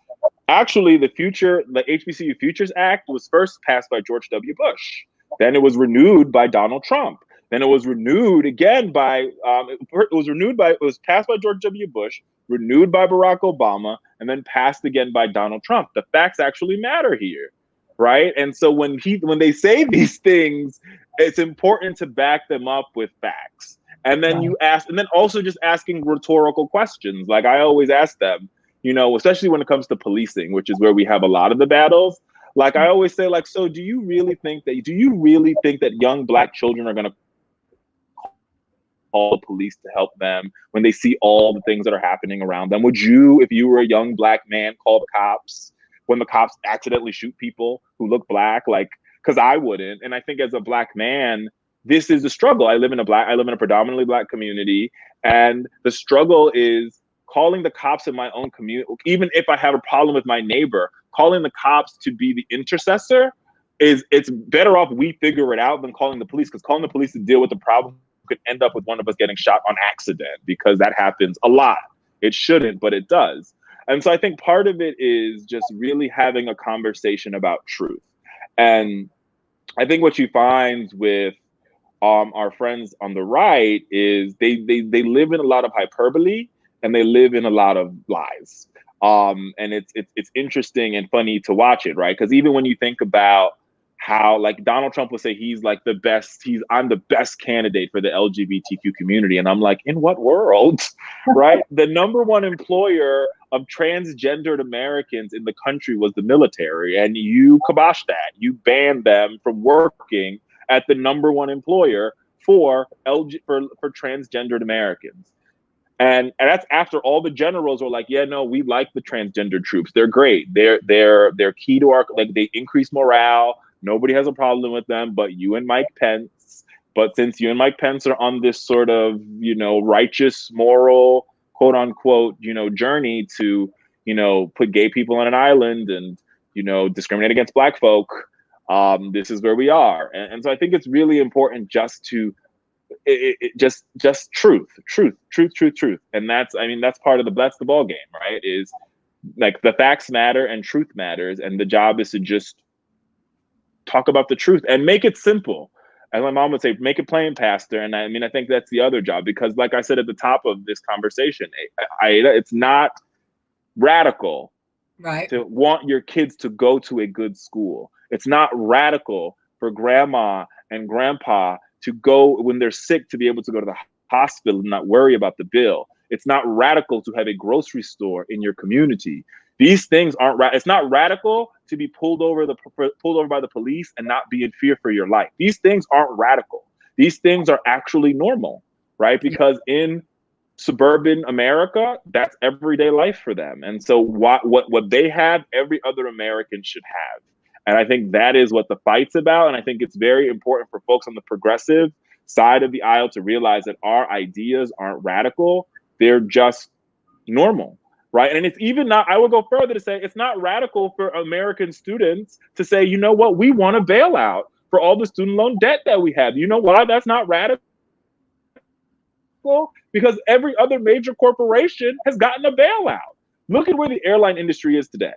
Actually, the HBCU Futures Act was first passed by George W. Bush. Then it was renewed by Donald Trump. Then it was renewed again by it was passed by George W. Bush, renewed by Barack Obama, and then passed again by Donald Trump. The facts actually matter here, right? And so when they say these things, it's important to back them up with facts. And then you ask, and then also just asking rhetorical questions. Like I always ask them, you know, especially when it comes to policing, which is where we have a lot of the battles. Like I always say, like, so do you really think that young Black children are going to call the police to help them when they see all the things that are happening around them? Would you, if you were a young Black man, call the cops when the cops accidentally shoot people who look Black? Like, because I wouldn't. And I think as a Black man, this is the struggle. I live in a predominantly Black community, and the struggle is calling the cops in my own community. Even if I have a problem with my neighbor, calling the cops to be the intercessor it's better off we figure it out than calling the police, because calling the police to deal with the problem could end up with one of us getting shot on accident, because that happens a lot. It shouldn't, but it does. And so I think part of it is just really having a conversation about truth. And I think what you find with our friends on the right is they live in a lot of hyperbole and they live in a lot of lies. And it's interesting and funny to watch it, right? Because even when you think about how, like, Donald Trump will say he's like the best, I'm the best candidate for the LGBTQ community. And I'm like, in what world, right? The number one employer of transgendered Americans in the country was the military. And you kiboshed that. You banned them from working at the number one employer for transgendered Americans. And that's after all the generals were like, yeah, no, we like the transgender troops. They're great. They're key to our, like, they increase morale. Nobody has a problem with them, but you and Mike Pence. But since you and Mike Pence are on this sort of, righteous, moral, quote unquote, journey to, put gay people on an island and, discriminate against Black folk, this is where we are. And so I think it's really important just to, just truth. And that's part of that's the ball game, right? Is like the facts matter and truth matters. And the job is to just talk about the truth and make it simple. As my mom would say, make it plain, Pastor. And I think that's the other job, because like I said at the top of this conversation, Aida, it's not radical, right, to want your kids to go to a good school. It's not radical for grandma and grandpa to go when they're sick to be able to go to the hospital and not worry about the bill. It's not radical to have a grocery store in your community. These things aren't it's not radical to be pulled over by the police and not be in fear for your life. These things aren't radical. These things are actually normal, right? Because in suburban America, that's everyday life for them. And so what they have, every other American should have. And I think that is what the fight's about. And I think it's very important for folks on the progressive side of the aisle to realize that our ideas aren't radical. They're just normal, right? And it's even not, I would go further to say, it's not radical for American students to say, you know what, we want a bailout for all the student loan debt that we have. You know why that's not radical? Because every other major corporation has gotten a bailout. Look at where the airline industry is today.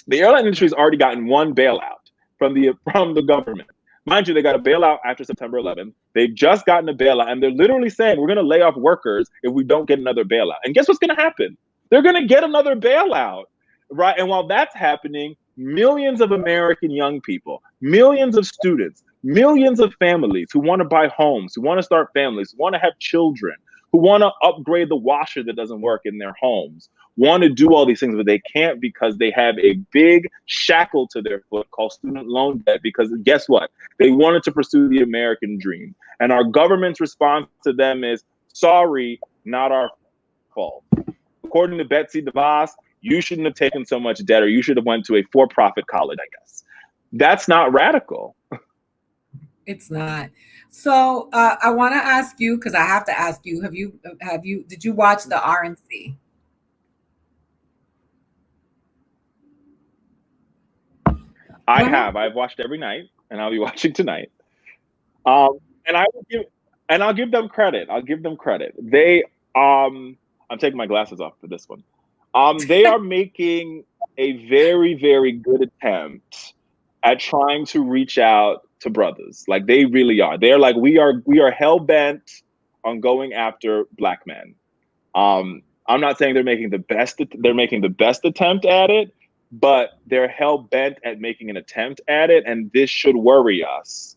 The airline industry has already gotten one bailout from the government. Mind you, they got a bailout after September 11th. They've just gotten a bailout, and they're literally saying we're going to lay off workers if we don't get another bailout. And guess what's going to happen? They're going to get another bailout, right? And while that's happening, millions of American young people, millions of students, millions of families who want to buy homes, who want to start families, who want to have children, who want to upgrade the washer that doesn't work in their homes, want to do all these things, but they can't because they have a big shackle to their foot called student loan debt. Because guess what? They wanted to pursue the American dream. And our government's response to them is, sorry, not our fault. According to Betsy DeVos, you shouldn't have taken so much debt, or you should have went to a for-profit college, I guess. That's not radical. It's not. So I want to ask you, because I have to ask you, did you watch the RNC? I have. I've watched every night, and I'll be watching tonight. And I'll give them credit. They I'm taking my glasses off for this one. They are making a very, very good attempt at trying to reach out to brothers. Like, they really are. They're like, we are hell bent on going after Black men. I'm not saying they're making the best attempt at it, but they're hell bent at making an attempt at it, and this should worry us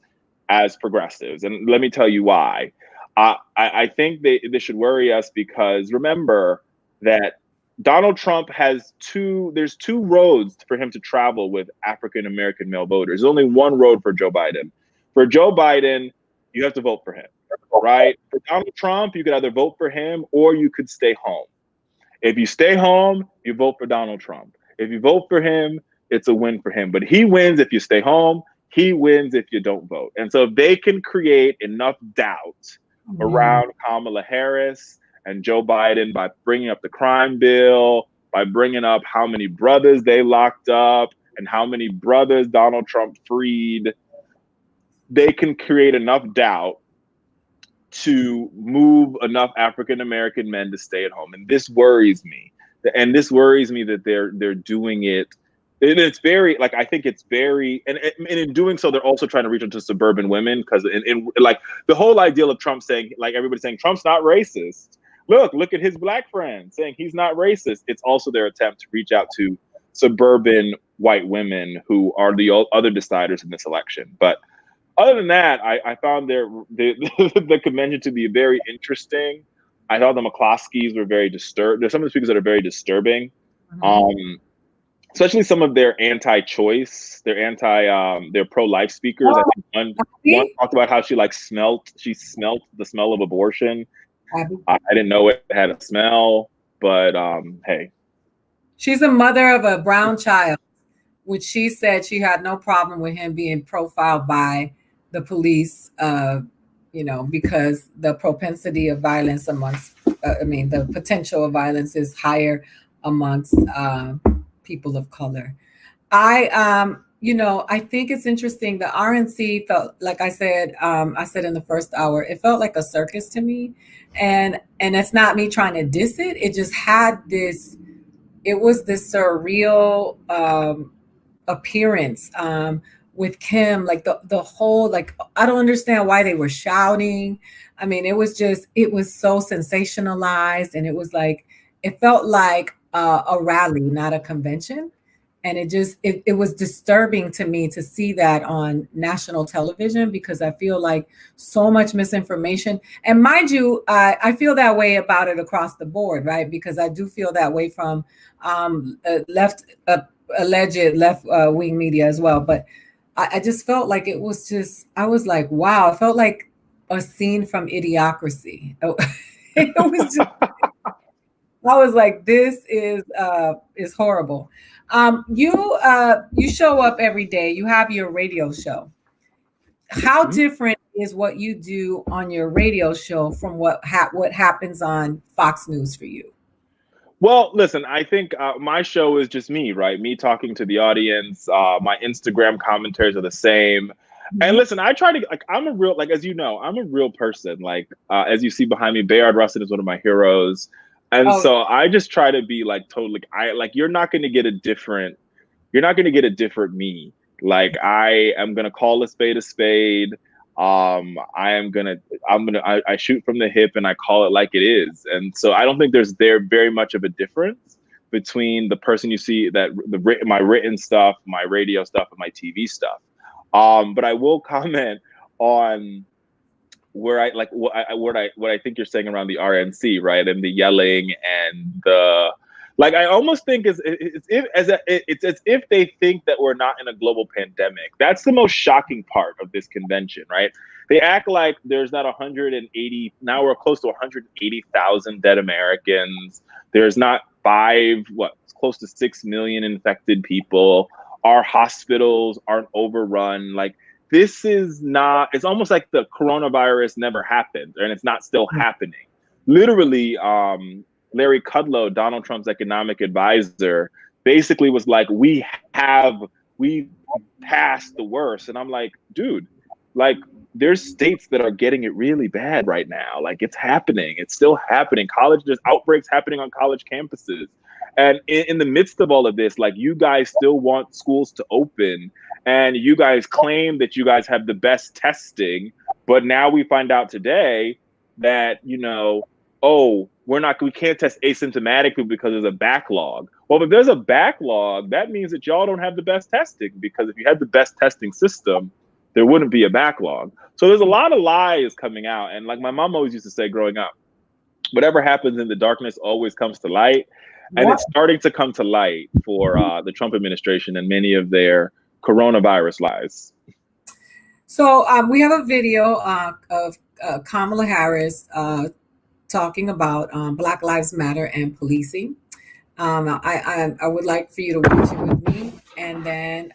as progressives. And let me tell you why. I think this should worry us because remember that Donald Trump there's two roads for him to travel with African-American male voters. There's only one road for Joe Biden. For Joe Biden, you have to vote for him, right? For Donald Trump, you could either vote for him or you could stay home. If you stay home, you vote for Donald Trump. If you vote for him, it's a win for him. But he wins if you stay home. He wins if you don't vote. And so if they can create enough doubt around Kamala Harris and Joe Biden by bringing up the crime bill, by bringing up how many brothers they locked up and how many brothers Donald Trump freed, they can create enough doubt to move enough African-American men to stay at home. And this worries me. And this worries me that they're doing it. And it's very, like, I think it's very, and in doing so, they're also trying to reach into suburban women, because in like the whole ideal of Trump saying, like, everybody's saying Trump's not racist. Look at his Black friend saying he's not racist. It's also their attempt to reach out to suburban white women who are the other deciders in this election. But other than that, I found the convention to be very interesting. I thought the McCloskeys were very disturbed. There's some of the speakers that are very disturbing. Especially some of their anti-choice, they're pro-life speakers. I think one talked about how she smelt the smell of abortion. I didn't know it had a smell, but hey. She's a mother of a brown child, which she said she had no problem with him being profiled by the police, because the propensity of violence the potential of violence is higher amongst people of color. I think it's interesting. The RNC felt, like I said in the first hour, it felt like a circus to me. And it's not me trying to diss it. It just had it was this surreal appearance with Kim, like the whole, like, I don't understand why they were shouting. I mean, it was so sensationalized, and it felt like a rally, not a convention. And it was disturbing to me to see that on national television, because I feel like so much misinformation. And mind you, I feel that way about it across the board, right? Because I do feel that way from alleged left-wing media as well. But I just felt like I was like, wow, I felt like a scene from Idiocracy. It was just, I was like, this is horrible. You show up every day. You have your radio show. How different is what you do on your radio show from what happens on Fox News for you? Well, listen, I think my show is just me, right? Me talking to the audience. My Instagram commentaries are the same. And listen, I try to, like, I'm a real, like, as you know, I'm a real person. Like, as you see behind me, Bayard Rustin is one of my heroes. And so I just try to be like, totally, you're not going to get a different me. Like, I am going to call a spade a spade. I shoot from the hip and I call it like it is. And so I don't think there's very much of a difference between the person you see that my written stuff, my radio stuff, and my TV stuff. But I will comment on where I like what I think you're saying around the RNC, right? And the yelling and the, like, I almost think it's as if they think that we're not in a global pandemic. That's the most shocking part of this convention, right? They act like there's not 180, now we're close to 180,000 dead Americans. There's not close to 6 million infected people. Our hospitals aren't overrun. Like, this is not, it's almost like the coronavirus never happened and it's not still happening. Literally, Larry Kudlow, Donald Trump's economic advisor, basically was like, we passed the worst. And I'm like, dude, like, there's states that are getting it really bad right now. Like, it's happening. It's still happening. There's outbreaks happening on college campuses. And in the midst of all of this, like, you guys still want schools to open and you guys claim that you guys have the best testing. But now we find out today that, we can't test asymptomatic people because there's a backlog. Well, if there's a backlog, that means that y'all don't have the best testing, because if you had the best testing system, there wouldn't be a backlog. So there's a lot of lies coming out. And like my mom always used to say growing up, whatever happens in the darkness always comes to light. And it's starting to come to light for the Trump administration and many of their coronavirus lies. So we have a video of Kamala Harris talking about Black Lives Matter and policing. I would like for you to watch it with me, and then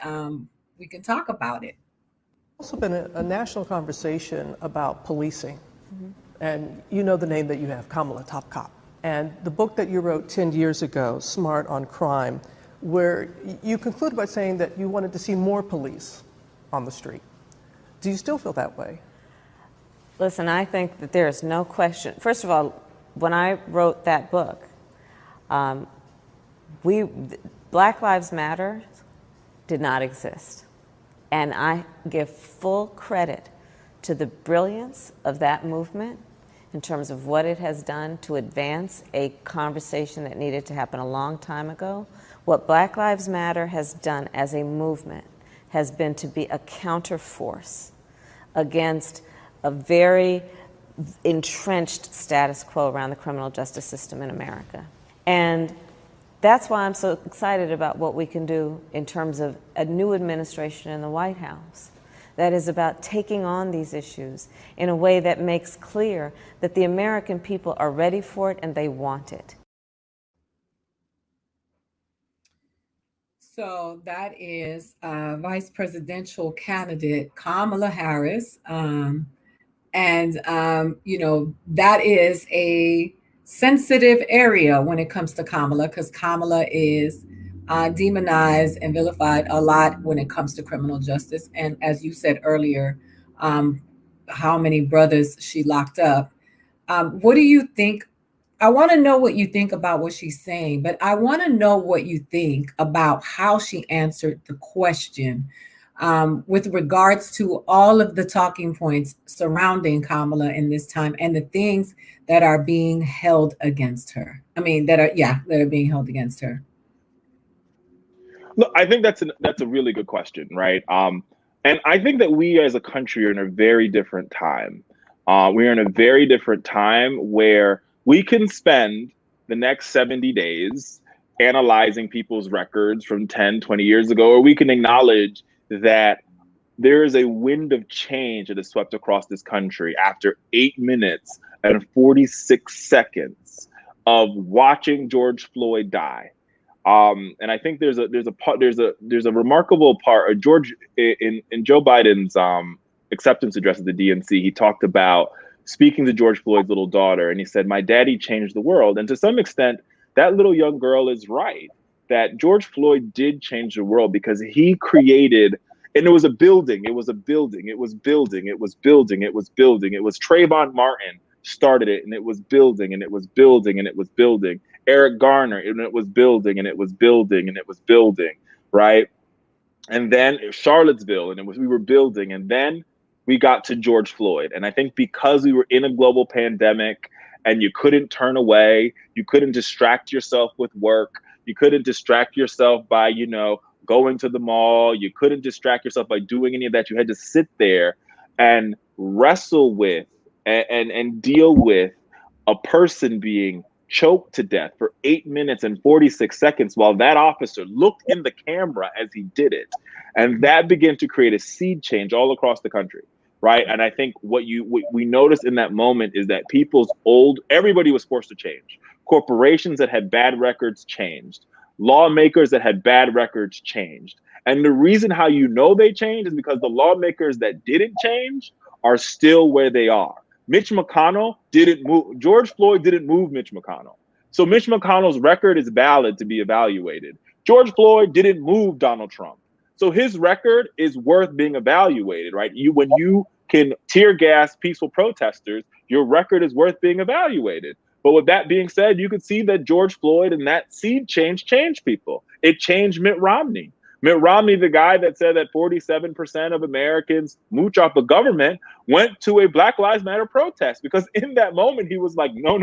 we can talk about it. Also been a national conversation about policing. And you know the name that you have, Kamala, Top Cop. And the book that you wrote 10 years ago, Smart on Crime, where you conclude by saying that you wanted to see more police on the street. Do you still feel that way? Listen, I think that there is no question. First of all, when I wrote that book, Black Lives Matter did not exist. And I give full credit to the brilliance of that movement in terms of what it has done to advance a conversation that needed to happen a long time ago. What Black Lives Matter has done as a movement has been to be a counterforce against a very entrenched status quo around the criminal justice system in America. And that's why I'm so excited about what we can do in terms of a new administration in the White House that is about taking on these issues in a way that makes clear that the American people are ready for it and they want it. So that is Vice Presidential candidate Kamala Harris. That is a sensitive area when it comes to Kamala, because Kamala is demonized and vilified a lot when it comes to criminal justice. And as you said earlier, how many brothers she locked up. What do you think? I want to know what you think about what she's saying, but I want to know what you think about how she answered the question with regards to all of the talking points surrounding Kamala in this time and the things that are being held against her. That are being held against her. Look, I think that's a really good question, right? And I think that we as a country are in a very different time. We're in a very different time where we can spend the next 70 days analyzing people's records from 10, 20 years ago, or we can acknowledge that there is a wind of change that has swept across this country after 8 minutes and 46 seconds of watching George Floyd die. And I think there's a remarkable part. George in Joe Biden's acceptance address at the DNC, he talked about speaking to George Floyd's little daughter, and he said, "My daddy changed the world." And to some extent, that little young girl is right, that George Floyd did change the world because he created, and it was a building, it was a building, it was building, it was building, it was building. It was Trayvon Martin started it, and it was building, and it was building, and it was building. Eric Garner, and it was building, and it was building, and it was building, right? And then Charlottesville, and we were building, and then we got to George Floyd. And I think because we were in a global pandemic and you couldn't turn away, you couldn't distract yourself with work, you couldn't distract yourself by, you know, going to the mall, you couldn't distract yourself by doing any of that. You had to sit there and wrestle with and deal with a person being choked to death for 8 minutes and 46 seconds while that officer looked in the camera as he did it. And that began to create a seed change all across the country, right? And I think what we noticed in that moment is that everybody was forced to change. Corporations that had bad records changed. Lawmakers that had bad records changed. And the reason how you know they changed is because the lawmakers that didn't change are still where they are. Mitch McConnell didn't move. George Floyd didn't move Mitch McConnell. So Mitch McConnell's record is valid to be evaluated. George Floyd didn't move Donald Trump. So his record is worth being evaluated, right? When you can tear gas peaceful protesters, your record is worth being evaluated. But with that being said, you could see that George Floyd and that seed change changed people. It changed Mitt Romney. Mitt Romney, the guy that said that 47% of Americans mooch off the government, went to a Black Lives Matter protest because in that moment, he was like, no.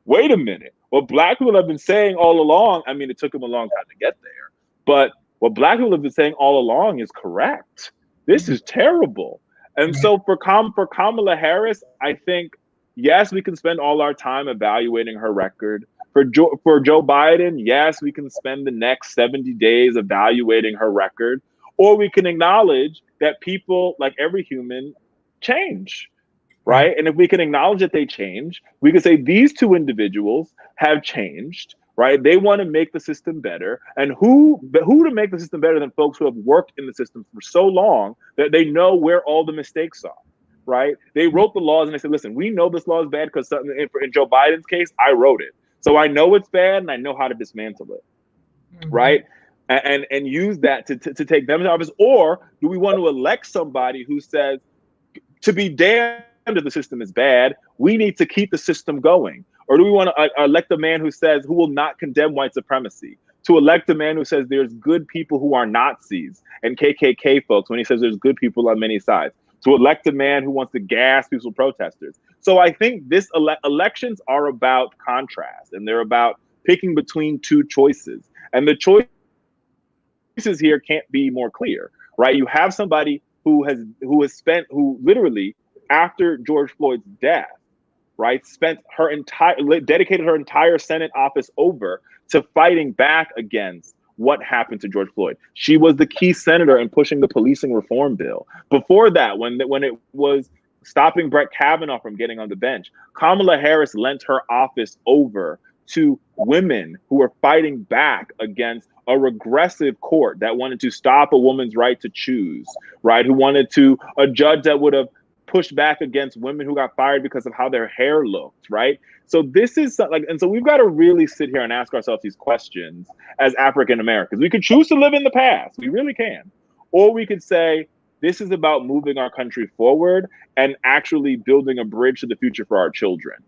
Wait a minute. What Black people have been saying all along, I mean, it took him a long time to get there, but what Black people have been saying all along is correct. This is terrible. And so for Kamala Harris, I think, yes, we can spend all our time evaluating her record. For Joe Biden, yes, we can spend the next 70 days evaluating her record, or we can acknowledge that people, like every human, change, right? And if we can acknowledge that they change, we can say these two individuals have changed, right? They want to make the system better. And who to make the system better than folks who have worked in the system for so long that they know where all the mistakes are, right? They wrote the laws and they said, listen, we know this law is bad because in Joe Biden's case, I wrote it. So I know it's bad and I know how to dismantle it, right? And use that to take them to office. Or do we want to elect somebody who says, to be damned if the system is bad, we need to keep the system going? Or do we want to elect a man who will not condemn white supremacy? To elect a man who says there's good people who are Nazis and KKK folks when he says there's good people on many sides? To elect a man who wants to gas peaceful protesters. So I think elections are about contrast, and they're about picking between two choices. And the choices here can't be more clear, right? You have somebody who literally after George Floyd's death, right, dedicated her entire Senate office over to fighting back against what happened to George Floyd. She was the key senator in pushing the policing reform bill. Before that, when it was stopping Brett Kavanaugh from getting on the bench, Kamala Harris lent her office over to women who were fighting back against a regressive court that wanted to stop a woman's right to choose, right? Who wanted a judge that would have pushed back against women who got fired because of how their hair looked, right? So this is and so we've got to really sit here and ask ourselves these questions as African Americans. We could choose to live in the past, we really can. Or we could say, this is about moving our country forward and actually building a bridge to the future for our children.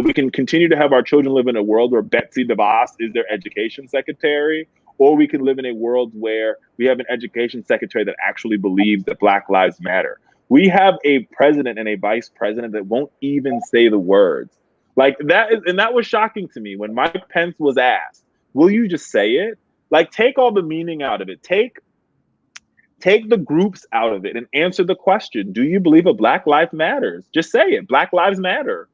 We can continue to have our children live in a world where Betsy DeVos is their education secretary, or we can live in a world where we have an education secretary that actually believes that Black Lives Matter. We have a president and a vice president that won't even say the words. Like that was shocking to me when Mike Pence was asked, will you just say it? Like, take all the meaning out of it. Take the groups out of it and answer the question. Do you believe a Black Life Matters? Just say it. Black Lives Matter.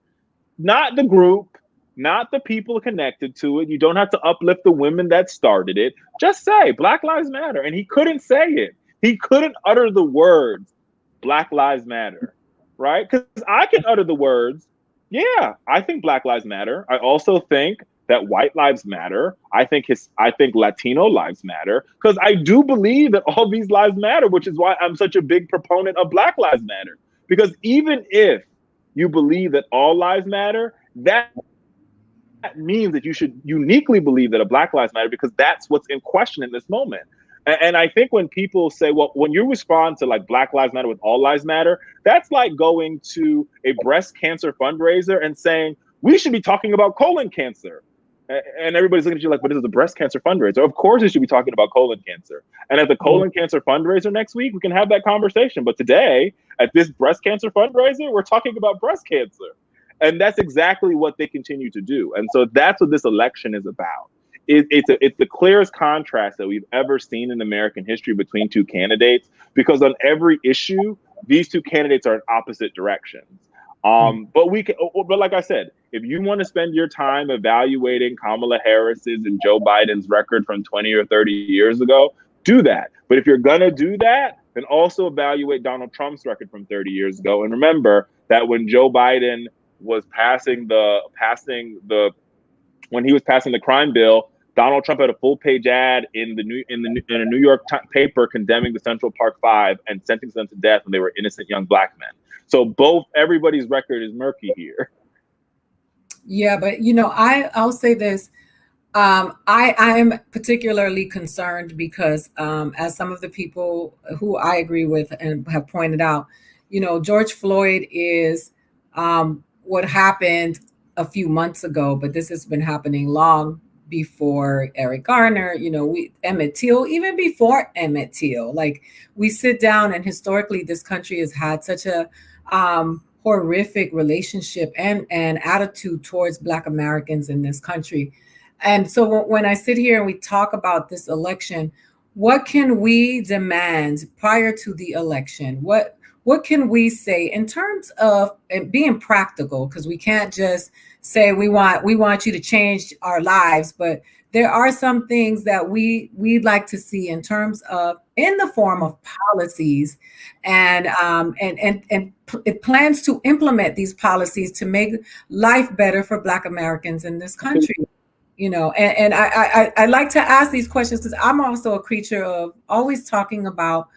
Not the group, not the people connected to it. You don't have to uplift the women that started it. Just say Black Lives Matter. And he couldn't say it. He couldn't utter the words Black Lives Matter, right? Because I can utter the words, yeah, I think Black Lives Matter. I also think that white lives matter. I think Latino lives matter, because I do believe that all these lives matter, which is why I'm such a big proponent of Black Lives Matter. Because even if you believe that all lives matter, that means that you should uniquely believe that a Black Lives Matter, because that's what's in question in this moment. And I think when people say, well, when you respond to like Black Lives Matter with all lives matter, that's like going to a breast cancer fundraiser and saying, we should be talking about colon cancer. And everybody's looking at you like, but this is a breast cancer fundraiser. Of course, we should be talking about colon cancer. And at the colon cancer fundraiser next week, we can have that conversation. But today, at this breast cancer fundraiser, we're talking about breast cancer. And that's exactly what they continue to do. And so that's what this election is about. It's the clearest contrast that we've ever seen in American history between two candidates, because on every issue, these two candidates are in opposite directions. But like I said, if you want to spend your time evaluating Kamala Harris's and Joe Biden's record from 20 or 30 years ago, do that. But if you're gonna do that, then also evaluate Donald Trump's record from 30 years ago. And remember that when Joe Biden was passing the crime bill, Donald Trump had a full-page ad in a New York paper condemning the Central Park Five and sentencing them to death when they were innocent young Black men. So everybody's record is murky here. Yeah, but I'll say this. I am particularly concerned because, as some of the people who I agree with and have pointed out, George Floyd is what happened a few months ago, but this has been happening long before Eric Garner, Emmett Till, even before Emmett Till. Like, we sit down, and historically this country has had such a horrific relationship and attitude towards Black Americans in this country. And so when I sit here and we talk about this election, what can we demand prior to the election? What can we say in terms of being practical? Because we can't just say we want you to change our lives, but there are some things that we'd like to see in terms of, in the form of policies, and it plans to implement these policies to make life better for Black Americans in this country. And I like to ask these questions because I'm also a creature of always talking about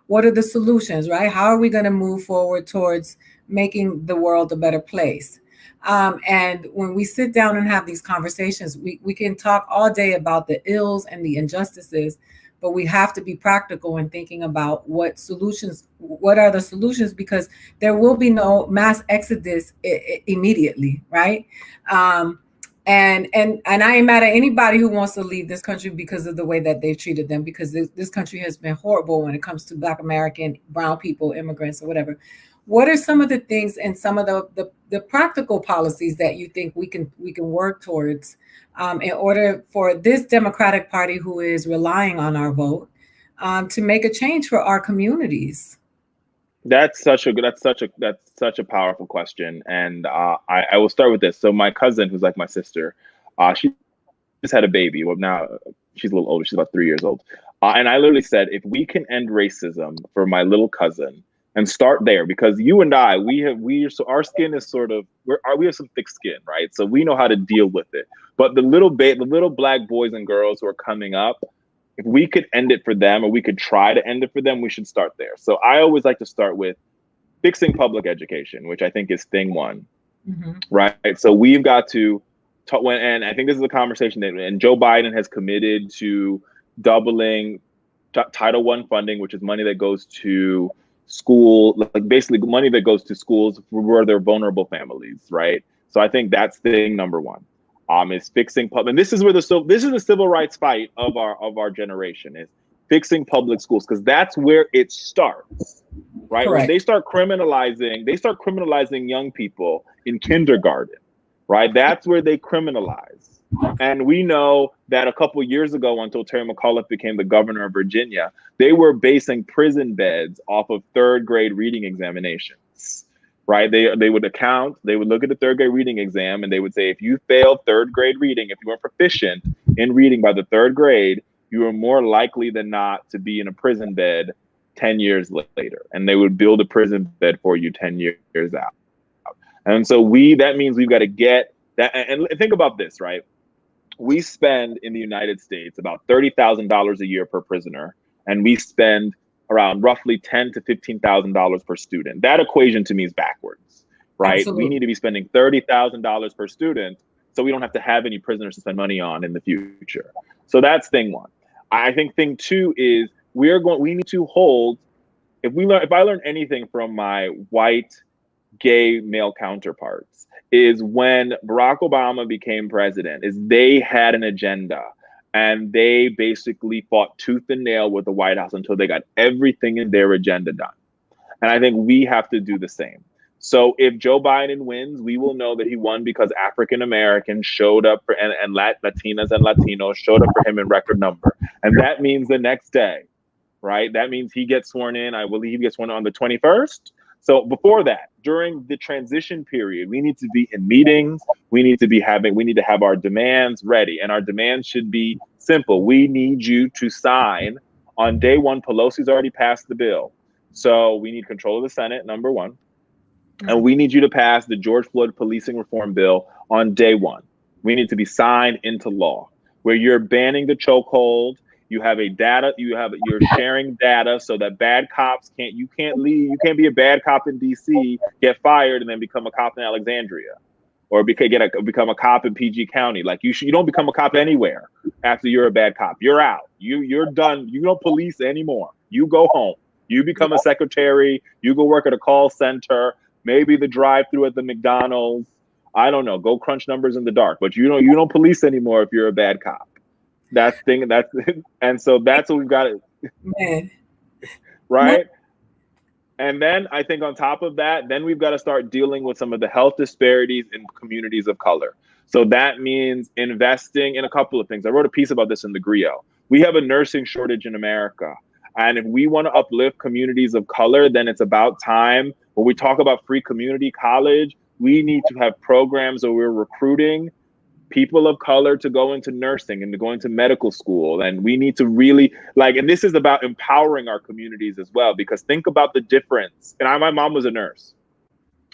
what are the solutions, right? How are we going to move forward towards making the world a better place? And when we sit down and have these conversations, we can talk all day about the ills and the injustices, but we have to be practical in thinking about what are the solutions, because there will be no mass exodus immediately, right? And I ain't mad at anybody who wants to leave this country because of the way that they've treated them, because this country has been horrible when it comes to Black American, brown people, immigrants, or whatever. What are some of the things and some of the practical policies that you think we can work towards in order for this Democratic Party, who is relying on our vote, to make a change for our communities? That's such a powerful question, and I will start with this. So my cousin, who's like my sister, she just had a baby. Well, now she's a little older. She's about 3 years old, and I literally said, if we can end racism for my little cousin and start there, because you and I, so our skin is we have some thick skin, right? So we know how to deal with it. But the little Black boys and girls who are coming up, if we could end it for them, or we could try to end it for them, we should start there. So I always like to start with fixing public education, which I think is thing one, right? So we've got to and I think this is a conversation and Joe Biden has committed to doubling Title I funding, which is money that goes to school, like basically money that goes to schools where they're vulnerable families, right? So I think that's thing number one. Is fixing public, and this is the civil rights fight of our generation, is fixing public schools, because that's where it starts, right? Correct. When they start criminalizing young people in kindergarten, right? That's where they criminalize. And we know that a couple years ago, until Terry McAuliffe became the governor of Virginia, they were basing prison beds off of third grade reading examinations. Right? They would look at the third grade reading exam, and they would say, if you failed third grade reading, if you weren't proficient in reading by the third grade, you were more likely than not to be in a prison bed 10 years later, and they would build a prison bed for you 10 years out. And so that means we've got to get that. And think about this, right? We spend in the United States about $30,000 a year per prisoner, and we spend around roughly $10,000 to $15,000 per student. That equation to me is backwards, right? Absolutely. We need to be spending $30,000 per student so we don't have to have any prisoners to spend money on in the future. So that's thing one. I think thing two is we need to hold, if I learn anything from my white gay male counterparts, is when Barack Obama became president, is they had an agenda and they basically fought tooth and nail with the White House until they got everything in their agenda done. And I think we have to do the same. So if Joe Biden wins, we will know that he won because African Americans showed up for, and Latinas and Latinos showed up for him in record number. And that means the next day, right? That means he gets sworn in. I believe he gets sworn in on the 21st. So before that, during the transition period, we need to be in meetings. We need to have our demands ready. And our demands should be simple. We need you to sign on day one. Pelosi's already passed the bill. So we need control of the Senate, number one. And we need you to pass the George Floyd policing reform bill on day one. We need to be signed into law where you're banning the chokehold. You're sharing data so that bad cops you can't be a bad cop in DC, get fired, and then become a cop in Alexandria, or become a cop in PG County. Like you don't become a cop anywhere after you're a bad cop. You're out. You're done. You don't police anymore. You go home. You become a secretary. You go work at a call center. Maybe the drive-through at the McDonald's. I don't know. Go crunch numbers in the dark. But you don't police anymore if you're a bad cop. And so that's what we've got to, Man. right? And then I think on top of that, then we've got to start dealing with some of the health disparities in communities of color. So that means investing in a couple of things. I wrote a piece about this in the Griot. We have a nursing shortage in America. And if we want to uplift communities of color, then it's about time. When we talk about free community college, we need to have programs where we're recruiting people of color to go into nursing and to go into medical school. And we need to really and this is about empowering our communities as well, because think about the difference. And my mom was a nurse.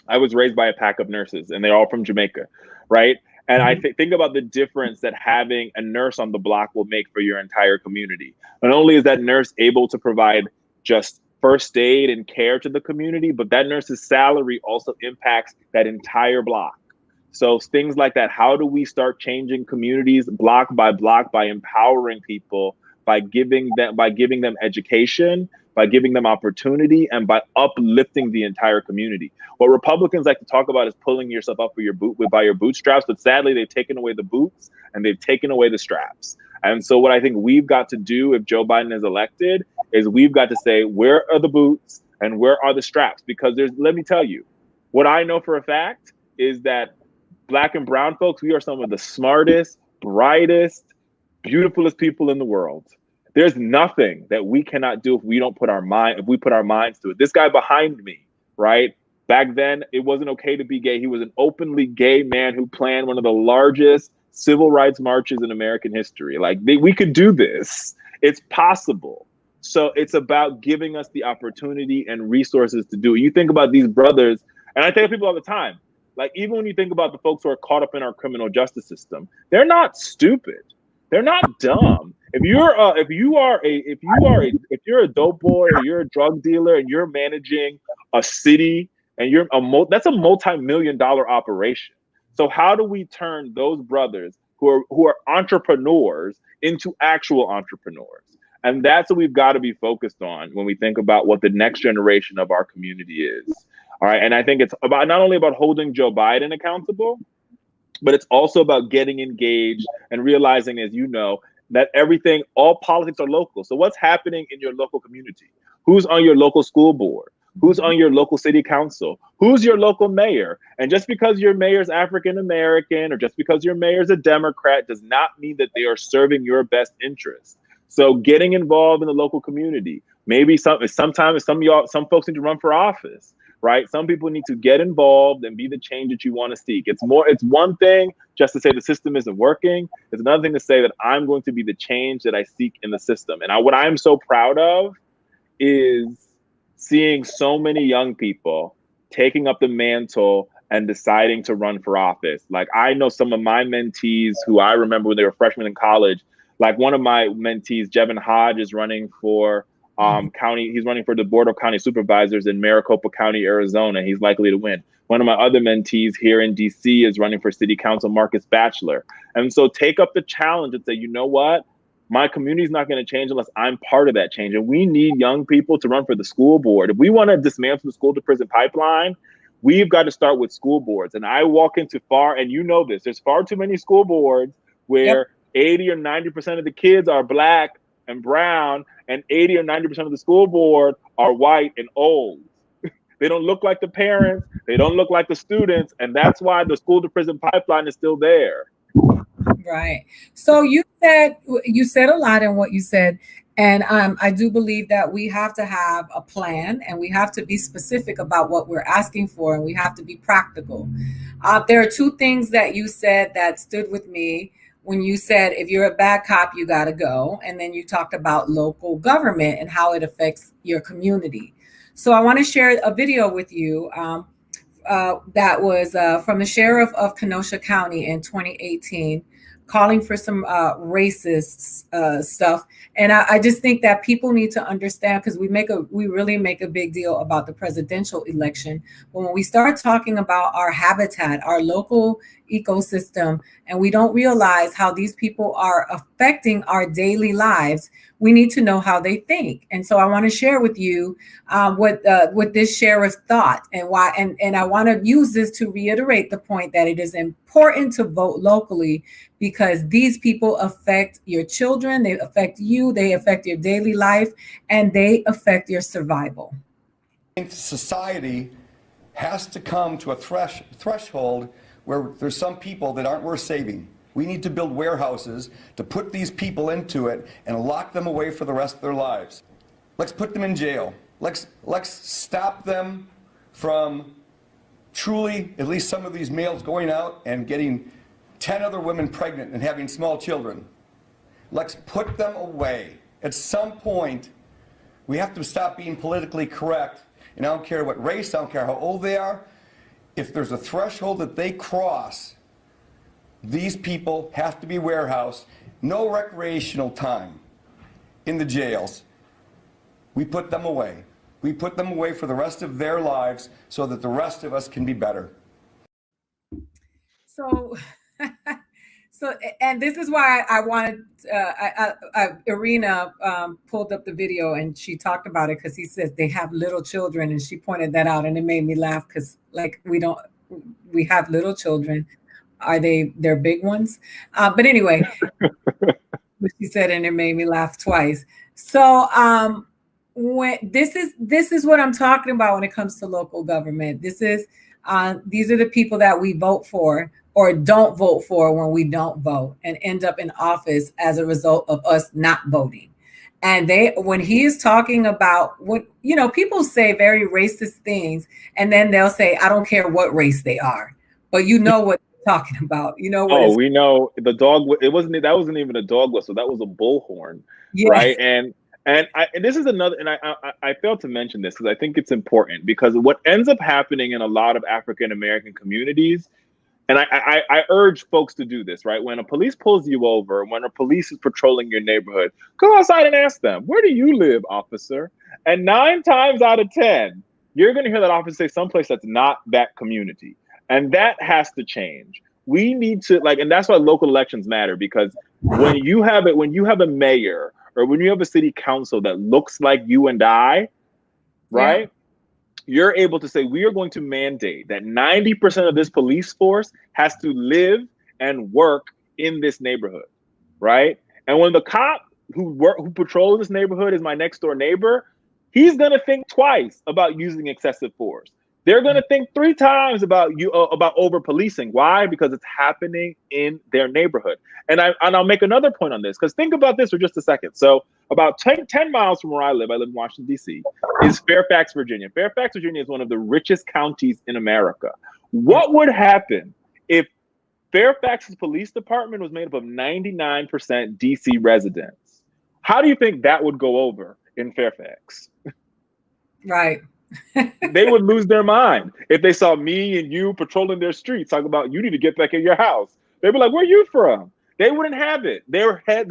I was raised by a pack of nurses and they're all from Jamaica, right? And I think about the difference that having a nurse on the block will make for your entire community. Not only is that nurse able to provide just first aid and care to the community, but that nurse's salary also impacts that entire block. So things like that. How do we start changing communities block by block by empowering people, by giving them education, by giving them opportunity, and by uplifting the entire community? What Republicans like to talk about is pulling yourself up by your bootstraps, but sadly they've taken away the boots and they've taken away the straps. And so what I think we've got to do if Joe Biden is elected is we've got to say, where are the boots and where are the straps? Because let me tell you, what I know for a fact is that Black and brown folks, we are some of the smartest, brightest, beautifulest people in the world. There's nothing that we cannot do if we put our minds to it. This guy behind me, right? Back then, it wasn't okay to be gay. He was an openly gay man who planned one of the largest civil rights marches in American history. We could do this. It's possible. So it's about giving us the opportunity and resources to do it. You think about these brothers, and I tell people all the time, even when you think about the folks who are caught up in our criminal justice system, they're not stupid. They're not dumb. If you're a dope boy or you're a drug dealer and you're managing a city and that's a multi-million-dollar operation. So how do we turn those brothers who are entrepreneurs into actual entrepreneurs? And that's what we've got to be focused on when we think about what the next generation of our community is. All right. And I think it's about not only about holding Joe Biden accountable, but it's also about getting engaged and realizing, as you know, that all politics are local. So what's happening in your local community? Who's on your local school board? Who's on your local city council? Who's your local mayor? And just because your mayor's African American or just because your mayor's a Democrat does not mean that they are serving your best interest. So getting involved in the local community, maybe sometimes some folks need to run for office. Right? Some people need to get involved and be the change that you want to seek. It's one thing just to say the system isn't working. It's another thing to say that I'm going to be the change that I seek in the system. And what I'm so proud of is seeing so many young people taking up the mantle and deciding to run for office. Like, I know some of my mentees who I remember when they were freshmen in college. Like, one of my mentees, Jevin Hodge, is running for county. He's running for the Board of County Supervisors in Maricopa County, Arizona. He's likely to win. One of my other mentees here in DC is running for City Council, Marcus Batchelor. And so take up the challenge and say, you know what? My community is not going to change unless I'm part of that change. And we need young people to run for the school board. If we want to dismantle the school to prison pipeline, we've got to start with school boards. And I walk into and you know this, there's far too many school boards where 80 or 90% of the kids are Black and brown, and 80 or 90% of the school board are white and old. They don't look like the parents. They don't look like the students. And that's why the school to prison pipeline is still there. Right. So you said a lot in what you said. And I do believe that we have to have a plan, and we have to be specific about what we're asking for, and we have to be practical. There are two things that you said that stood with me. When you said, if you're a bad cop, you got to go. And then you talked about local government and how it affects your community. So I want to share a video with you that was from the sheriff of Kenosha County in 2018, calling for some racist stuff. And I just think that people need to understand, because we really make a big deal about the presidential election. But when we start talking about our habitat, our local ecosystem, and we don't realize how these people are affecting our daily lives, we need to know how they think. And so I want to share with you what this sheriff thought, and why. And I want to use this to reiterate the point that it is important to vote locally, because these people affect your children, they affect you, they affect your daily life, and they affect your survival. I think society has to come to a threshold where there's some people that aren't worth saving. We need to build warehouses to put these people into it and lock them away for the rest of their lives. Let's put them in jail. Let's stop them from truly, at least some of these males, going out and getting 10 other women pregnant and having small children. Let's put them away. At some point, we have to stop being politically correct. And I don't care what race, I don't care how old they are. If there's a threshold that they cross, these people have to be warehoused. No recreational time in the jails. We put them away. We put them away for the rest of their lives so that the rest of us can be better. So, and this is why I wanted, Irina pulled up the video and she talked about it, because he says they have little children, and she pointed that out, and it made me laugh, because like we have little children. Are they're big ones? But anyway, she said, and it made me laugh twice. So when this is what I'm talking about when it comes to local government. These are the people that we vote for or don't vote for when we don't vote, and end up in office as a result of us not voting. And when he is talking about what, people say very racist things, and then they'll say, I don't care what race they are, but you know what they're talking about. You know what? Oh, we know the dog. That wasn't even a dog whistle. That was a bullhorn, right? And this is another, and I failed to mention this because I think it's important, because what ends up happening in a lot of African American communities, and I urge folks to do this, right? When a police pulls you over, when a police is patrolling your neighborhood, go outside and ask them, where do you live, officer? And 9 times out of 10, you're going to hear that officer say someplace that's not that community. And that has to change. We need to, and that's why local elections matter, because when you have a mayor, or when you have a city council that looks like you and I, right? Yeah. You're able to say, we are going to mandate that 90% of this police force has to live and work in this neighborhood, right? And when the cop who patrols this neighborhood is my next door neighbor, he's going to think twice about using excessive force. They're going to think 3 times about over policing. Why? Because it's happening in their neighborhood. And I'll make another point on this, because think about this for just a second. So about 10 miles from where I live in Washington, D.C., is Fairfax, Virginia. Fairfax, Virginia is one of the richest counties in America. What would happen if Fairfax's police department was made up of 99% D.C. residents? How do you think that would go over in Fairfax. Right. They would lose their mind if they saw me and you patrolling their streets talking about you need to get back in your house. They'd be like, where are you from? They wouldn't have it. They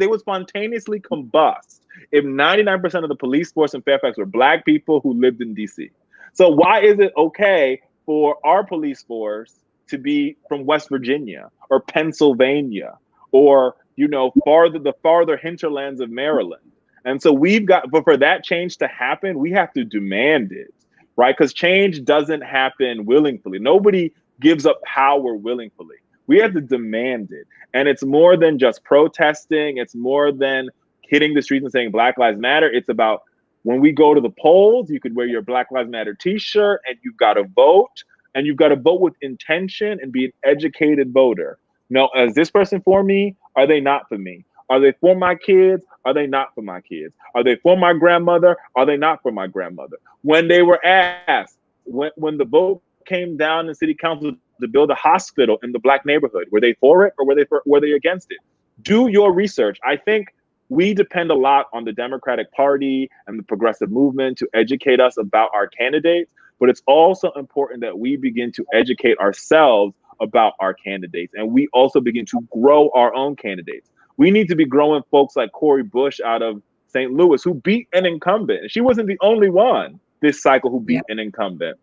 would spontaneously combust if 99% of the police force in Fairfax were Black people who lived in DC. So why is it okay for our police force to be from West Virginia or Pennsylvania or, the farther hinterlands of Maryland? And so but for that change to happen, we have to demand it, right? Because change doesn't happen willingly. Nobody gives up power willingly. We have to demand it. And it's more than just protesting. It's more than hitting the streets and saying Black Lives Matter. It's about when we go to the polls, you could wear your Black Lives Matter t-shirt and you've got to vote. And you've got to vote with intention and be an educated voter. No, is this person for me? Are they not for me? Are they for my kids? Are they not for my kids? Are they for my grandmother? Are they not for my grandmother? When they were asked, when the vote came down in city council to build a hospital in the Black neighborhood, were they for it or were they against it? Do your research. I think we depend a lot on the Democratic Party and the progressive movement to educate us about our candidates, but it's also important that we begin to educate ourselves about our candidates, and we also begin to grow our own candidates. We need to be growing folks like Cori Bush out of St. Louis, who beat an incumbent. She wasn't the only one this cycle who beat an incumbent.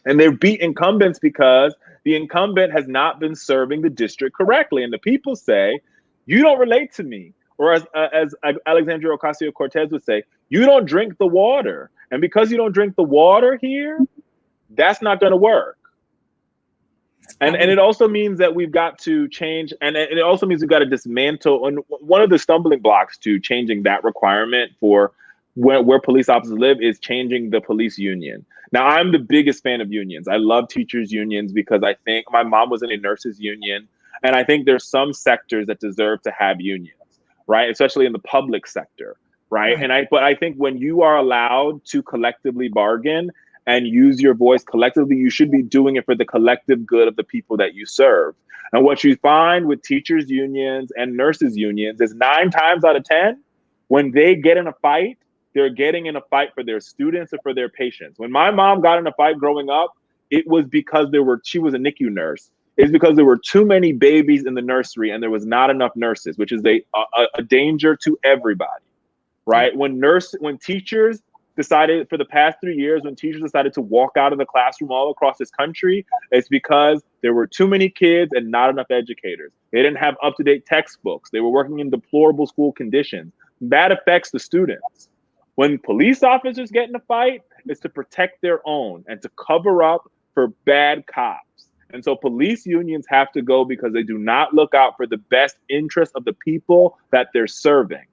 And they beat incumbents because the incumbent has not been serving the district correctly. And the people say, you don't relate to me. Or as Alexandria Ocasio-Cortez would say, you don't drink the water. And because you don't drink the water here, that's not going to work. And it also means that we've got to change, and it also means we've got to dismantle. And one of the stumbling blocks to changing that requirement for where police officers live is changing the police union. Now, I'm the biggest fan of unions. I love teachers' unions because I think my mom was in a nurses' union, and I think there's some sectors that deserve to have unions, right? Especially in the public sector, right? But I think when you are allowed to collectively bargain and use your voice collectively, you should be doing it for the collective good of the people that you serve. And what you find with teachers' unions and nurses' unions is 9 times out of 10, when they get in a fight, they're getting in a fight for their students or for their patients. When my mom got in a fight growing up, it was because she was a NICU nurse. It's because there were too many babies in the nursery and there was not enough nurses, which is a danger to everybody, right? When teachers decided for the past 3 years, when teachers decided to walk out of the classroom all across this country, it's because there were too many kids and not enough educators. They didn't have up-to-date textbooks. They were working in deplorable school conditions. That affects the students. When police officers get in a fight, it's to protect their own and to cover up for bad cops. And so police unions have to go because they do not look out for the best interest of the people that they're serving.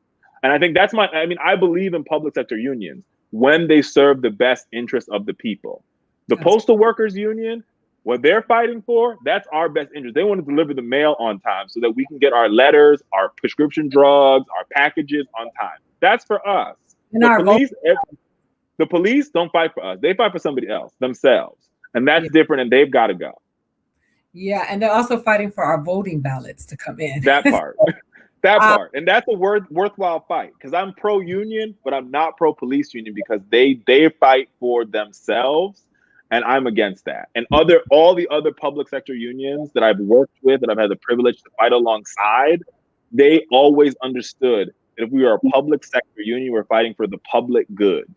And I think I believe in public sector unions when they serve the best interest of the people. The Postal Workers Union, what they're fighting for, that's our best interest. They want to deliver the mail on time so that we can get our letters, our prescription drugs, our packages on time. That's for us. The police don't fight for us. They fight for somebody else, themselves. And that's different, and they've got to go. Yeah, and they're also fighting for our voting ballots to come in. That part. That part. And that's a worthwhile fight, because I'm pro-union, but I'm not pro-police union because they fight for themselves, and I'm against that. And all the other public sector unions that I've worked with, that I've had the privilege to fight alongside, they always understood that if we are a public sector union, we're fighting for the public good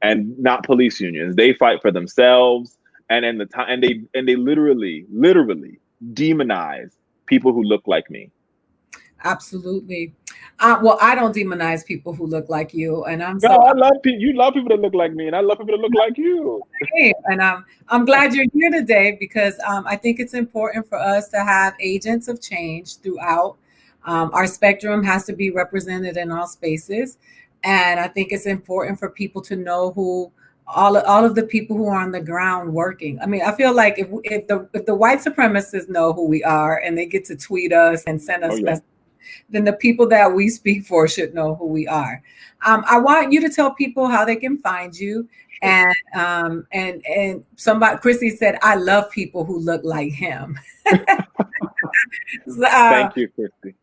and not police unions. They fight for themselves, and they literally demonize people who look like me. Absolutely. Well, I don't demonize people who look like you, and I love people. You love people that look like me, and I love people that look like you. And I'm glad you're here today because I think it's important for us to have agents of change throughout. Our spectrum has to be represented in all spaces, and I think it's important for people to know who all of the people who are on the ground working. I mean, I feel like if the white supremacists know who we are and they get to tweet us and send us messages, then the people that we speak for should know who we are. I want you to tell people how they can find you. And somebody, Chrissy said, I love people who look like him. Thank you, Chrissy.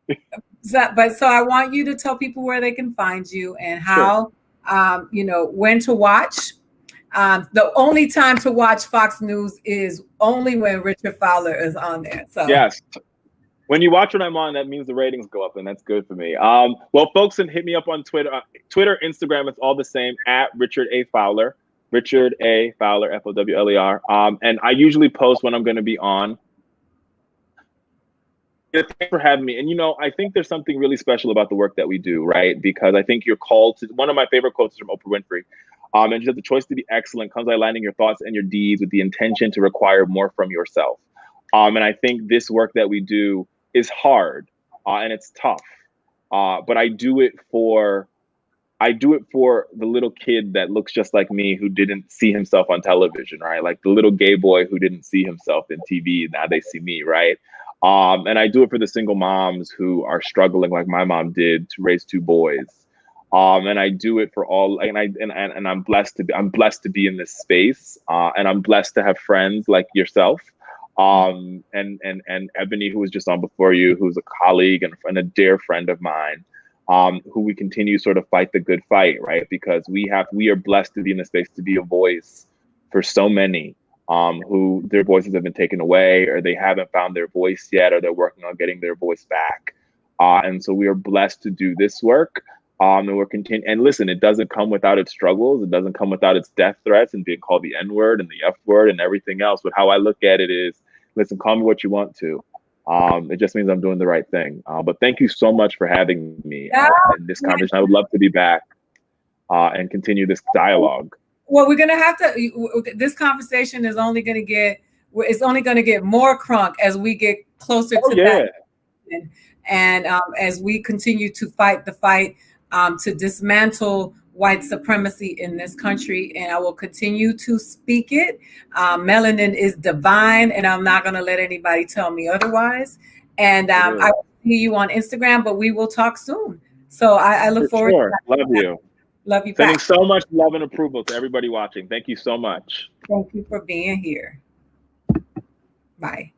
So I want you to tell people where they can find you and how when to watch. The only time to watch Fox News is only when Richard Fowler is on there. So yes. When you watch when I'm on, that means the ratings go up, and that's good for me. Well, folks, and hit me up on Twitter, Instagram. It's all the same, at Richard A. Fowler, Richard A. Fowler, Fowler. And I usually post when I'm going to be on. Thanks for having me. And, I think there's something really special about the work that we do, right? Because I think you're called to, one of my favorite quotes is from Oprah Winfrey. And she said, the choice to be excellent comes by aligning your thoughts and your deeds with the intention to require more from yourself. And I think this work that we do is hard and it's tough, but I do it for the little kid that looks just like me who didn't see himself on television, right? Like the little gay boy who didn't see himself in TV, now they see me, right? And I do it for the single moms who are struggling like my mom did to raise 2 boys. And I do it for all, and I'm blessed to be in this space, and I'm blessed to have friends like yourself. And Eboni, who was just on before you, who's a colleague and a dear friend of mine, who we continue sort of fight the good fight, right? Because we are blessed to be in the space to be a voice for so many who their voices have been taken away, or they haven't found their voice yet, or they're working on getting their voice back. And so we are blessed to do this work. And we're continuing. And listen, it doesn't come without its struggles. It doesn't come without its death threats and being called the N-word and the F-word and everything else. But how I look at it is, listen, call me what you want to. It just means I'm doing the right thing. But thank you so much for having me in this conversation. I would love to be back and continue this dialogue. Well, we're gonna have to. This conversation is only gonna get. It's only gonna get more crunk as we get closer to that. And as we continue to fight the fight to dismantle white supremacy in this country, and I will continue to speak it. Melanin is divine, and I'm not going to let anybody tell me otherwise. And I will see you on Instagram, but we will talk soon. So I look forward to that. Love you. Love you. Sending back. so much love and approval to everybody watching. Thank you so much. Thank you for being here. Bye.